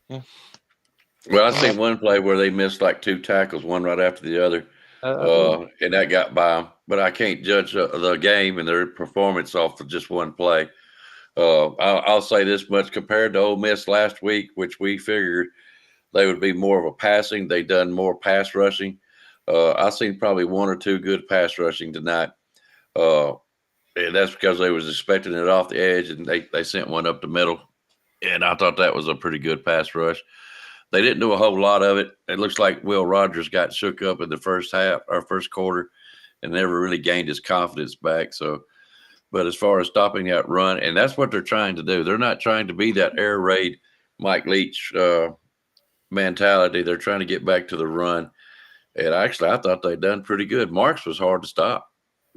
I: yeah.
G: Well, I seen one play where they missed like 2 tackles, one right after the other. And that got by them. But I can't judge the game and their performance off of just one play. I'll say this much: compared to Ole Miss last week, which we figured they would be more of a passing, they done more pass rushing. I seen probably 1 or 2 good pass rushing tonight, and that's because they was expecting it off the edge, and they sent one up the middle, and I thought that was a pretty good pass rush. They didn't do a whole lot of it. It looks like Will Rogers got shook up in the first quarter, and never really gained his confidence back. So, but as far as stopping that run, and that's what they're trying to do. They're not trying to be that air raid Mike Leach mentality. They're trying to get back to the run. And actually, I thought they'd done pretty good. Marks was hard to stop.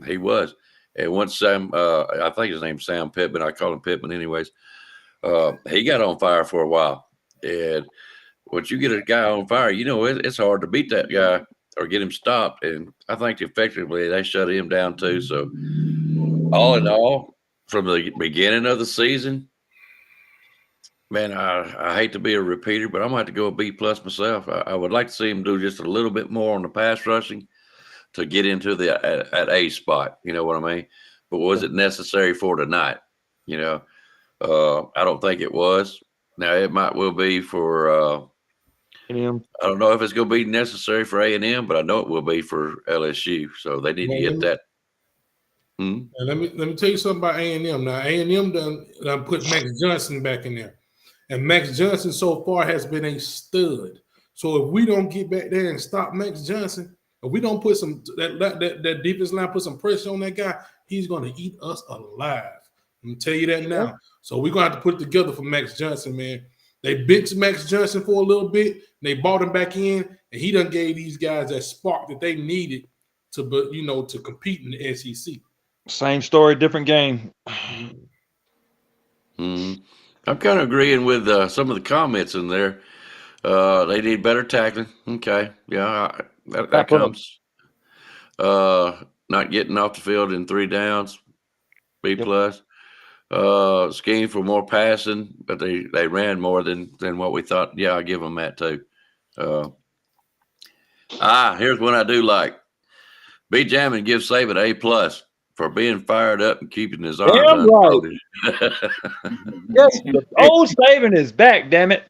G: He was. And once I think his name's Sam Pittman. I call him Pittman anyways. He got on fire for a while. And once you get a guy on fire, you know, it's hard to beat that guy or get him stopped. And I think effectively they shut him down too. So all in all, from the beginning of the season, man, I hate to be a repeater, but I'm going to have to go a B plus myself. I would like to see him do just a little bit more on the pass rushing to get into at A spot. You know what I mean? But was it necessary for tonight? You know, I don't think it was. Now it might well be for
I: A&M.
G: I don't know if it's going to be necessary for A&M, but I know it will be for LSU. So they need to get that.
H: And let me tell you something about A&M. Now A&M done put Max Johnson back in there, and Max Johnson so far has been a stud. So if we don't get back there and stop Max Johnson, if we don't put that defense line, put some pressure on that guy, he's going to eat us alive. I'm gonna tell you that now. So we're gonna have to put it together for Max Johnson, man. They benched Max Johnson for a little bit. They brought him back in, and he done gave these guys that spark that they needed to compete in the SEC.
I: Same story, different game.
G: I'm kind of agreeing with some of the comments in there. They need better tackling. Okay, yeah, that comes. Not getting off the field in 3 downs, B plus. Scheme for more passing, but they ran more than what we thought. Yeah, I'll give them that too. Here's one I do like. B. Jamin gives Saban A+ for being fired up and keeping his arms unloaded.
I: Yes, the old Saban is back. Damn it!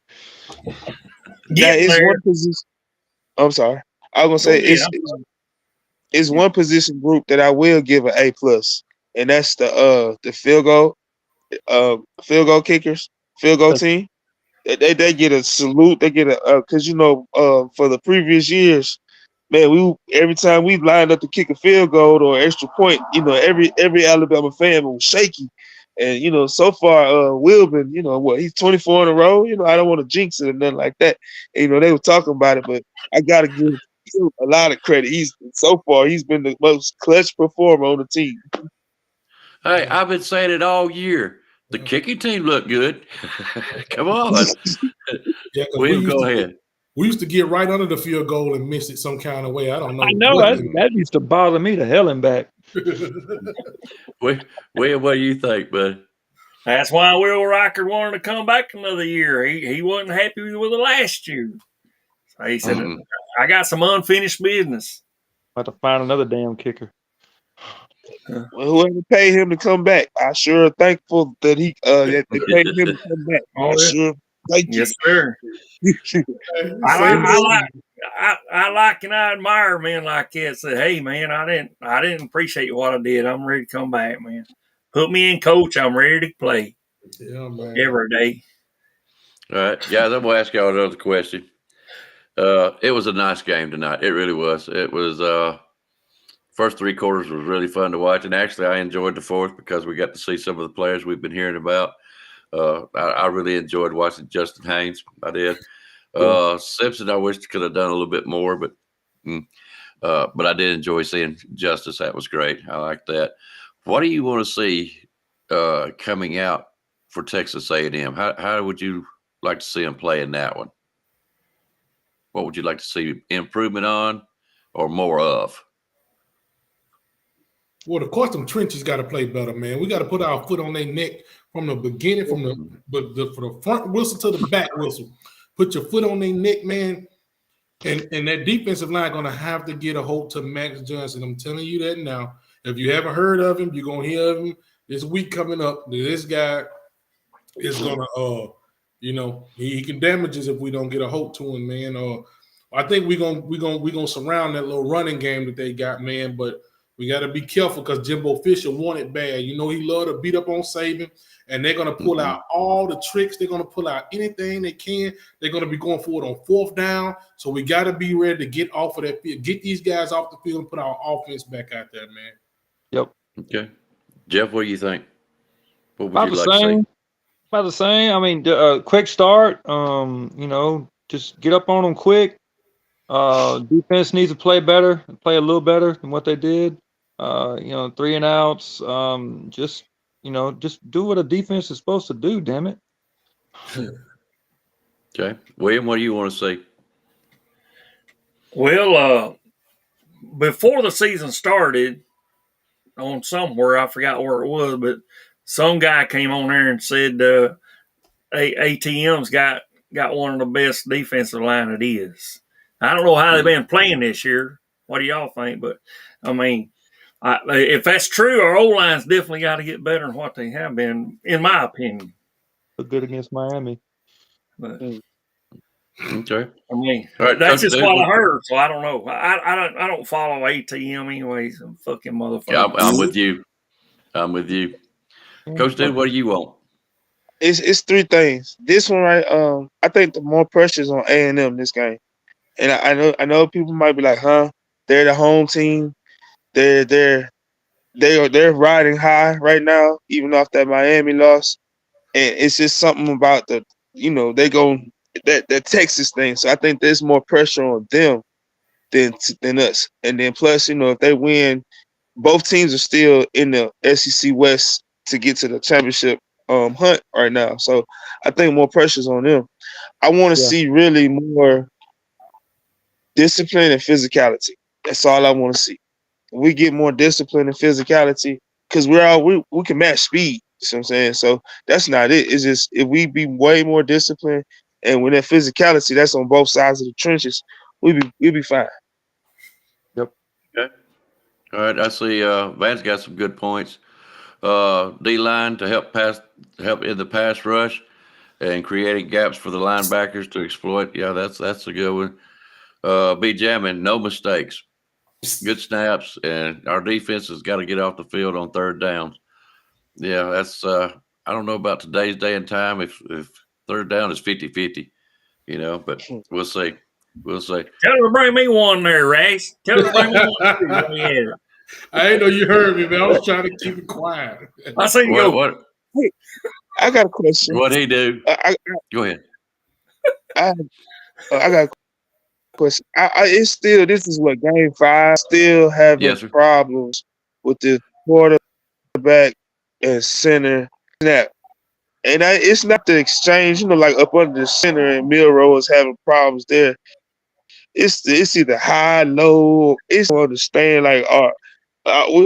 K: Yeah, it's one position. I'm sorry. I was gonna say it's one position group that I will give an A+, and that's the field goal kickers, field goal team. They get a salute. They get a because for the previous years, man, every time we lined up to kick a field goal or extra point, every Alabama fan was shaky. And so far, Wilbin, he's 24 in a row. I don't want to jinx it or nothing like that. And, they were talking about it, but I gotta give him a lot of credit. He's been the most clutch performer on the team.
G: Hey, I've been saying it all year. The kicking team looked good. Come on.
H: Yeah,
G: William, go ahead.
H: We used to get right under the field goal and miss it some kind of way. I don't know.
I: I know that used to bother me to hell and back.
G: William, what do you think, bud?
J: That's why Will Riker wanted to come back another year. He wasn't happy with the last year. So he said, I got some unfinished business.
I: Have to find another damn kicker.
K: Well, whoever paid him to come back, I sure am thankful that that they paid him to come back. Sure. Thank you.
J: Yes, sir. I like and I admire men like that. Say, hey, man, I didn't appreciate what I did. I'm ready to come back, man. Put me in, coach. I'm ready to play.
H: Yeah, man.
J: Every day.
G: All right, guys, I'm gonna ask y'all another question. It was a nice game tonight. It really was. It was. First 3 quarters was really fun to watch, and actually, I enjoyed the fourth because we got to see some of the players we've been hearing about. I really enjoyed watching Justin Haynes. I did. Simpson, I wish could have done a little bit more, but I did enjoy seeing Justice. That was great. I like that. What do you want to see coming out for Texas A&M? How would you like to see them play in that one? What would you like to see improvement on or more of?
H: Well, of course, them trenches got to play better, man. We got to put our foot on their neck from the beginning, from the front whistle to the back whistle. Put your foot on their neck, man. And that defensive line going to have to get a hold to Max Johnson. I'm telling you that now. If you haven't heard of him, you're going to hear of him this week coming up. This guy is going to, he can damage us if we don't get a hold to him, man. I think we're gonna surround that little running game that they got, man. But we got to be careful because Jimbo Fisher want it bad. He love to beat up on Saban, and they're going to pull out all the tricks. They're going to pull out anything they can. They're going to be going for it on 4th down. So we got to be ready to get off of that field, get these guys off the field, and put our offense back out there, man.
I: Yep.
G: Okay. Jeff, what do you think? What would
I: about
G: you like to see?
I: About the same. I mean, quick start. Just get up on them quick. Defense needs to play better, play a little better than what they did. 3 and outs. Just do what a defense is supposed to do. Damn it.
G: Okay, William, what do you want to see?
J: Well, before the season started, on somewhere I forgot where it was, but some guy came on there and said ATM's got one of the best defensive line it is. I don't know how they've been playing this year. What do y'all think? But I mean, if that's true, our O-line's definitely got to get better than what they have been, in my opinion.
I: Look good against Miami.
J: But,
G: okay.
J: I mean,
G: all right,
J: that's just what I heard, so I don't know. I don't follow ATM anyways. I'm fucking motherfucker.
G: Yeah, I'm with you. Coach Dude, what do you want?
K: It's 3 things. This one, right? I think the more pressure is on A&M this game, and I know people might be like, "Huh? They're the home team. They're riding high right now, even off that Miami loss." And it's just something about they go that Texas thing. So I think there's more pressure on them than us. And then plus, if they win, both teams are still in the SEC West to get to the championship hunt right now. So I think more pressure's on them. I want to see really more discipline and physicality. That's all I want to see. We get more discipline and physicality because we can match speed. see what I'm saying? So that's not it. It's just if we be way more disciplined and when that physicality that's on both sides of the trenches, we'll be fine.
I: Yep.
G: Okay. All right. I see Vance got some good points. D line to help in the pass rush and creating gaps for the linebackers to exploit. Yeah, that's a good one. B jamming, no mistakes. Good snaps, and our defense has got to get off the field on third downs. Yeah, that's I don't know about today's day and time if third down is 50-50, but we'll see. We'll see.
J: Tell her to bring me one there, Race. Tell her to bring me one. Yeah.
H: I didn't know you heard me, man. I was trying to keep it quiet.
J: I see you go.
G: What?
K: Hey, I got a question.
G: What'd he do? Go ahead.
K: I got a question. It's still, this is what, game 5, still having problems with the quarterback and center snap. And it's not the exchange, like up under the center and Milroe is having problems there. It's either high, low. It's don't understand, like, are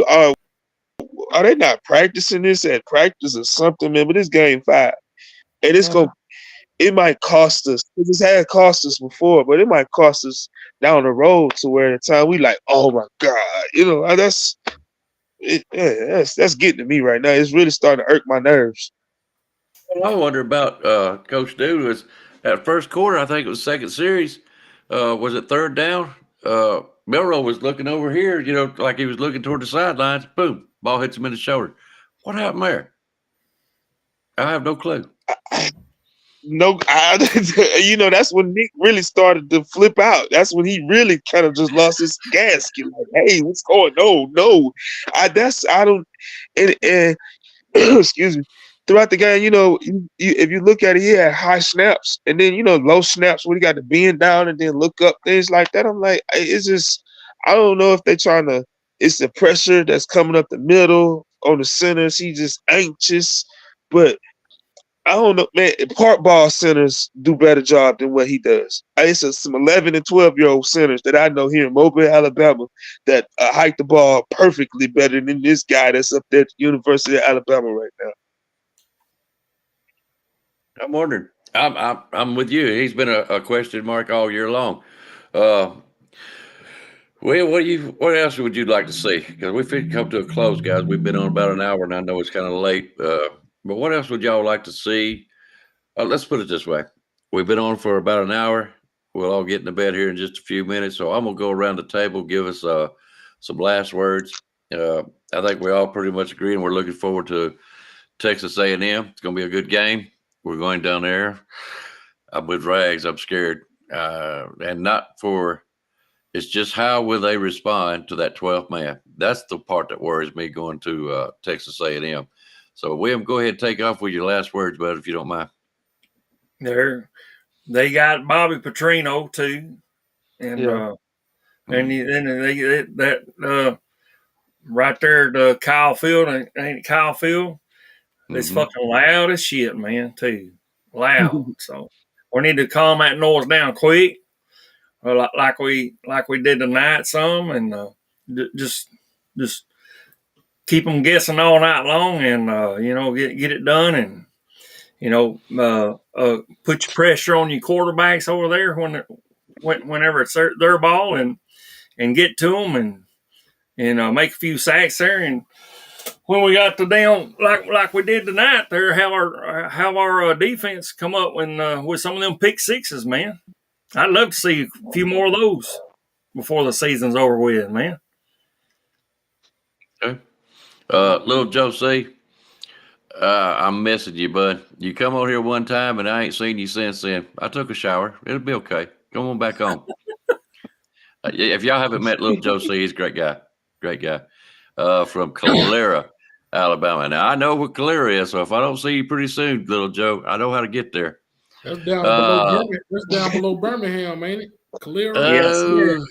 K: they not practicing this at practice or something, man? But it's game 5. And it might cost us. It's had cost us before, but it might cost us down the road to where the time we like, oh my God, that's getting to me right now. It's really starting to irk my nerves.
G: I wonder about Coach Dude was at first quarter. I think it was second series. Was it third down? Milroe was looking over here, like he was looking toward the sidelines. Boom, ball hits him in the shoulder. What happened there? I have no clue.
K: That's when Nick really started to flip out. That's when he really kind of just lost his gasket. Like, hey, what's going on? No, excuse me. Throughout the game, if you look at it, he had high snaps and then, low snaps where he got to bend down and then look up, things like that. I'm like, it's just, I don't know if they're it's the pressure that's coming up the middle on the centers. He's just anxious, but I don't know, man. Park ball centers do better job than what he does. It's some 11 and 12-year-old centers that I know here in Mobile, Alabama, that hike the ball perfectly better than this guy that's up there at the University of Alabama right now.
G: I'm wondering. I'm with you. He's been a question mark all year long. Well, what else would you like to see? Because we've come to a close, guys. We've been on about an hour, and I know it's kind of late. But what else would y'all like to see? Let's put it this way. We've been on for about an hour. We'll all get into bed here in just a few minutes. So I'm going to go around the table, give us some last words. I think we all pretty much agree, and we're looking forward to Texas A&M. It's going to be a good game. We're going down there. I'm with Rags. I'm scared. And not for – it's just how will they respond to that 12th man. That's the part that worries me going to Texas A&M. So, William, go ahead and take off with your last words, bud, if you don't mind.
J: They got Bobby Petrino, too. And right there, the Kyle Field, ain't it Kyle Field? It's fucking loud as shit, man, too. Loud. So we need to calm that noise down quick, like we did tonight some, and just keep them guessing all night long, and get it done, and put your pressure on your quarterbacks over there whenever it's their ball, and get to them, and make a few sacks there, and when we got the down like we did tonight, there have our defense come up with some of them pick sixes, man. I'd love to see a few more of those before the season's over with, man.
G: Okay, little Joe C, I'm missing you, bud. You come on here one time, and I ain't seen you since then. I took a shower. It'll be okay. Come on back home. If y'all haven't met little Joe C, he's a great guy. Great guy. From Calera, Alabama. Now, I know what Calera is, so if I don't see you pretty soon, little Joe, I know how to get there.
H: That's down below Birmingham, ain't it? Calera?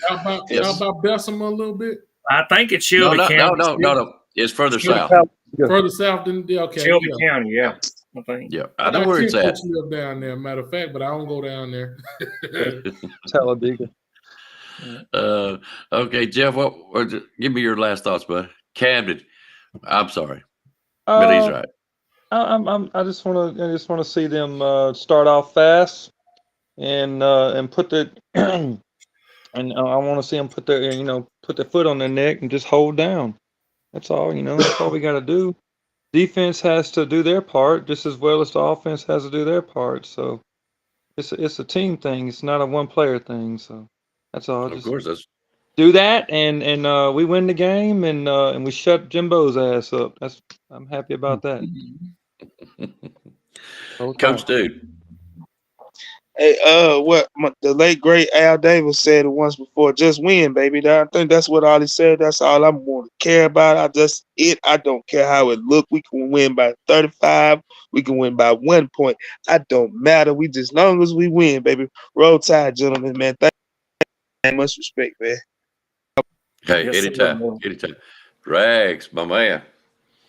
H: How about Bessemer a little bit?
J: I think it's Shelby County.
G: No. It's further south.
H: Further south than
J: Shelby County, yeah. I think.
G: Yeah, I know where it's at.
H: Live down there, matter of fact, but I don't go down there.
I: Talladega.
G: Okay, Jeff, give me your last thoughts, bud. Camden, I'm sorry, but he's right.
I: I just want to see them start off fast and put the and I want to see them put their foot on their neck and just hold down. That's all. That's all we got to do. Defense has to do their part just as well as the offense has to do their part. So it's a team thing. It's not a one player thing. So that's all.
G: Of course, that's
I: do that, and we win the game, and we shut Jimbo's ass up. I'm happy about that.
G: Coach Dude.
K: Hey, the late great Al Davis said it once before: just win, baby. I think that's what all he said. That's all I'm going to care about. I don't care how it look. We can win by 35. We can win by 1 point. I don't matter. We just long as we win, baby. Roll Tide, gentlemen, man. Thank you. Much respect, man.
G: Hey,
J: Yes,
G: anytime. Rags, my man.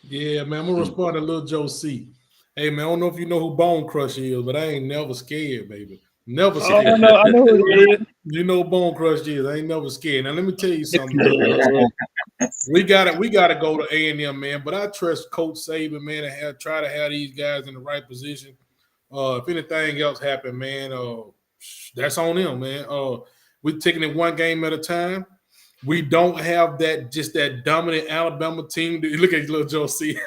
H: Yeah, man. I'm gonna respond to Lil Joe C. Hey, man, I don't know if you know who Bone Crush is, but I ain't never scared, baby. Never scared.
I: I know who it is.
H: You know who Bone Crush is. I ain't never scared. Now let me tell you something. we gotta go to A&M, man. But I trust Coach Saban, man, and try to have these guys in the right position. If anything else happen, man, that's on them, man. We're taking it one game at a time. We don't have that dominant Alabama team. Look at Lil Joe C.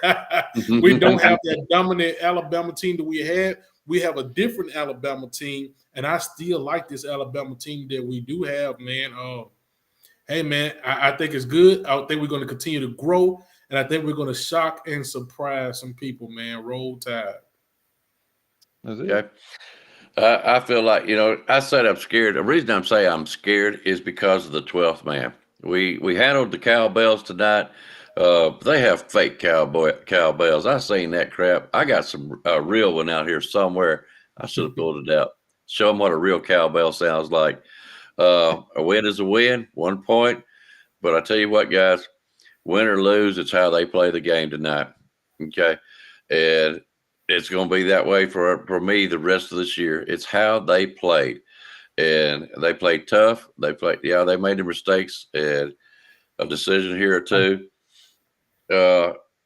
H: We don't have that dominant Alabama team that we had. We have a different Alabama team, and I still like this Alabama team that we do have, man. Hey, man, I think it's good. I think we're going to continue to grow, and I think we're going to shock and surprise some people, man. Roll Tide.
G: Okay. I feel like, I said I'm scared. The reason I'm saying I'm scared is because of the 12th man. We handled the cowbells tonight. They have fake cowbells. I seen that crap. I got some real one out here somewhere. I should have pulled it out. Show them what a real cowbell sounds like. A win is a win, 1 point. But I tell you what, guys, win or lose, it's how they play the game tonight. Okay, and it's going to be that way for me the rest of this year. It's how they played. And they played tough. They made the mistakes and a decision here or two.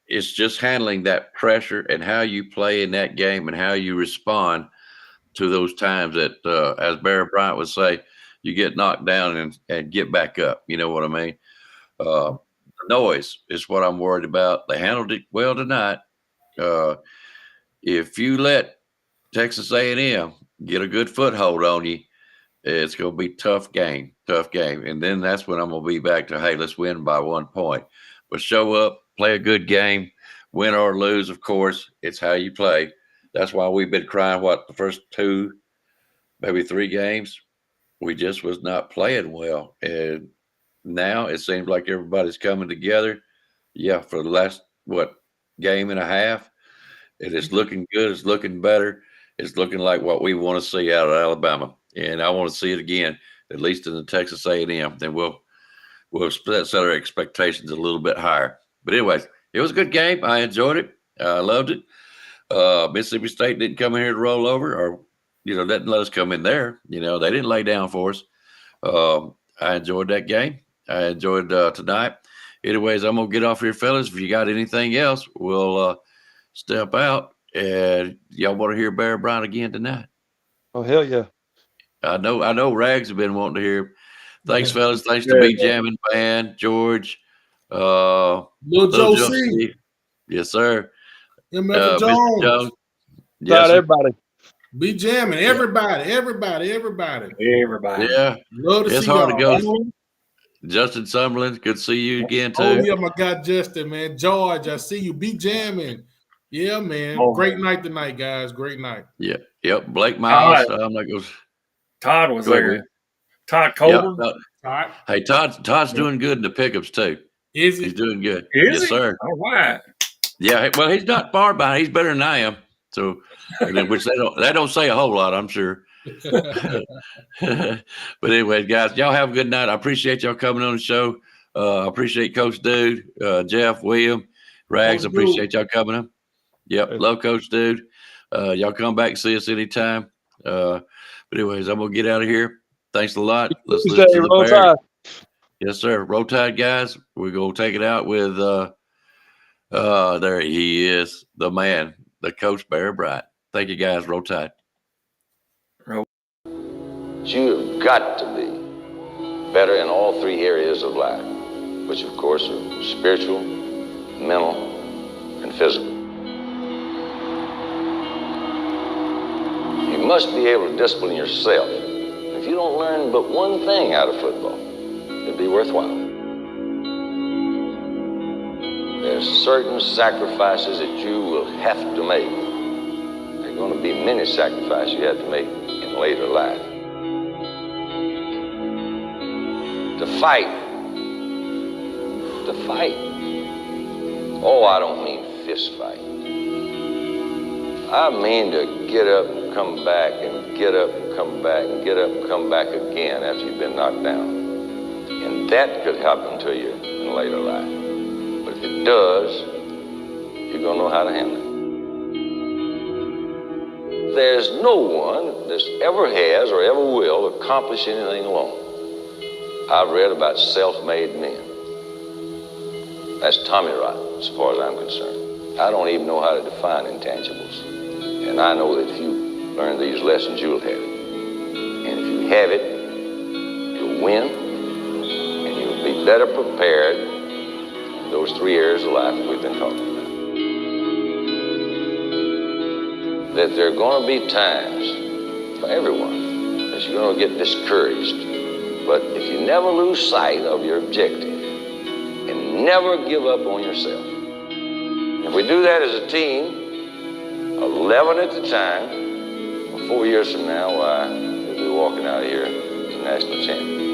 G: It's just handling that pressure and how you play in that game and how you respond to those times that, as Barry Bryant would say, you get knocked down and get back up. You know what I mean? The noise is what I'm worried about. They handled it well tonight. If you let Texas A&M get a good foothold on you, it's going to be tough game. And then that's when I'm going to be back to, hey, let's win by 1 point. But show up, play a good game, win or lose, of course. It's how you play. That's why we've been crying, the first 2, maybe 3 games, we just was not playing well. And now it seems like everybody's coming together. Yeah, for the last, game and a half. And it's looking good. It's looking better. It's looking like what we want to see out of Alabama. And I want to see it again, at least in the Texas A&M. Then we'll set our expectations a little bit higher. But anyways, it was a good game. I enjoyed it. I loved it. Mississippi State didn't come in here to roll over or, didn't let us come in there. They didn't lay down for us. I enjoyed that game. I enjoyed tonight. Anyways, I'm going to get off here, fellas. If you got anything else, we'll step out. And y'all want to hear Barry Bryant again tonight?
I: Oh, hell yeah.
G: I know Rags have been wanting to hear. Thanks, fellas. Thanks to B Jamming Band, George.
H: Lil Joe C.
G: Yes, sir.
H: Mr. Jones.
I: Yes, everybody.
H: Be jamming. Everybody.
G: Yeah.
H: Love to
G: it's
H: see
G: hard
H: y'all.
G: to go. Justin Summerlin, good to see you again, too.
H: Oh, yeah, my God, Justin, man. George, I see you. Be jamming. Yeah, man. Great night tonight, guys. Great night.
G: Yeah. Yep. Blake Miles.
J: Todd was there. Todd Colburn.
G: Yep.
H: Todd.
G: Hey, Todd's doing good in the pickups, too.
H: Is he?
G: He's doing good.
J: Is
G: yes,
J: he?
G: sir.
J: All right.
G: Yeah. Well, he's not far behind. He's better than I am. So, which they don't say a whole lot, I'm sure. But anyway, guys, y'all have a good night. I appreciate y'all coming on the show. I appreciate Coach Dude, Jeff, William, Rags. I appreciate y'all coming on. Yep, love Coach Dude. Y'all come back and see us anytime. But anyways, I'm gonna get out of here. Thanks a lot. Let's listen to the Bears. Yes, sir. Roll Tide, guys. We're gonna take it out with there he is, the man, the Coach Barry Bryant. Thank you, guys. Roll Tide.
B: You've got to be better in all three areas of life, which of course are spiritual, mental, and physical. You must be able to discipline yourself. If you don't learn but one thing out of football, it'd be worthwhile. There's certain sacrifices that you will have to make. There are going to be many sacrifices you have to make in later life. To fight. Oh, I don't mean fist fight. I mean to get up, come back, and get up, and come back, and get up, and come back again after you've been knocked down. And that could happen to you in later life. But if it does, you're going to know how to handle it. There's no one that ever has or ever will accomplish anything alone. I've read about self-made men. That's Tommy Rot, as far as I'm concerned. I don't even know how to define intangibles. And I know that if you learn these lessons, you'll have it. And if you have it, you'll win, and you'll be better prepared in those three areas of life that we've been talking about. That there are going to be times for everyone that you're going to get discouraged. But if you never lose sight of your objective and never give up on yourself, if we do that as a team, 11 at the time, 4 years from now, why, we'll be walking out of here as national champion.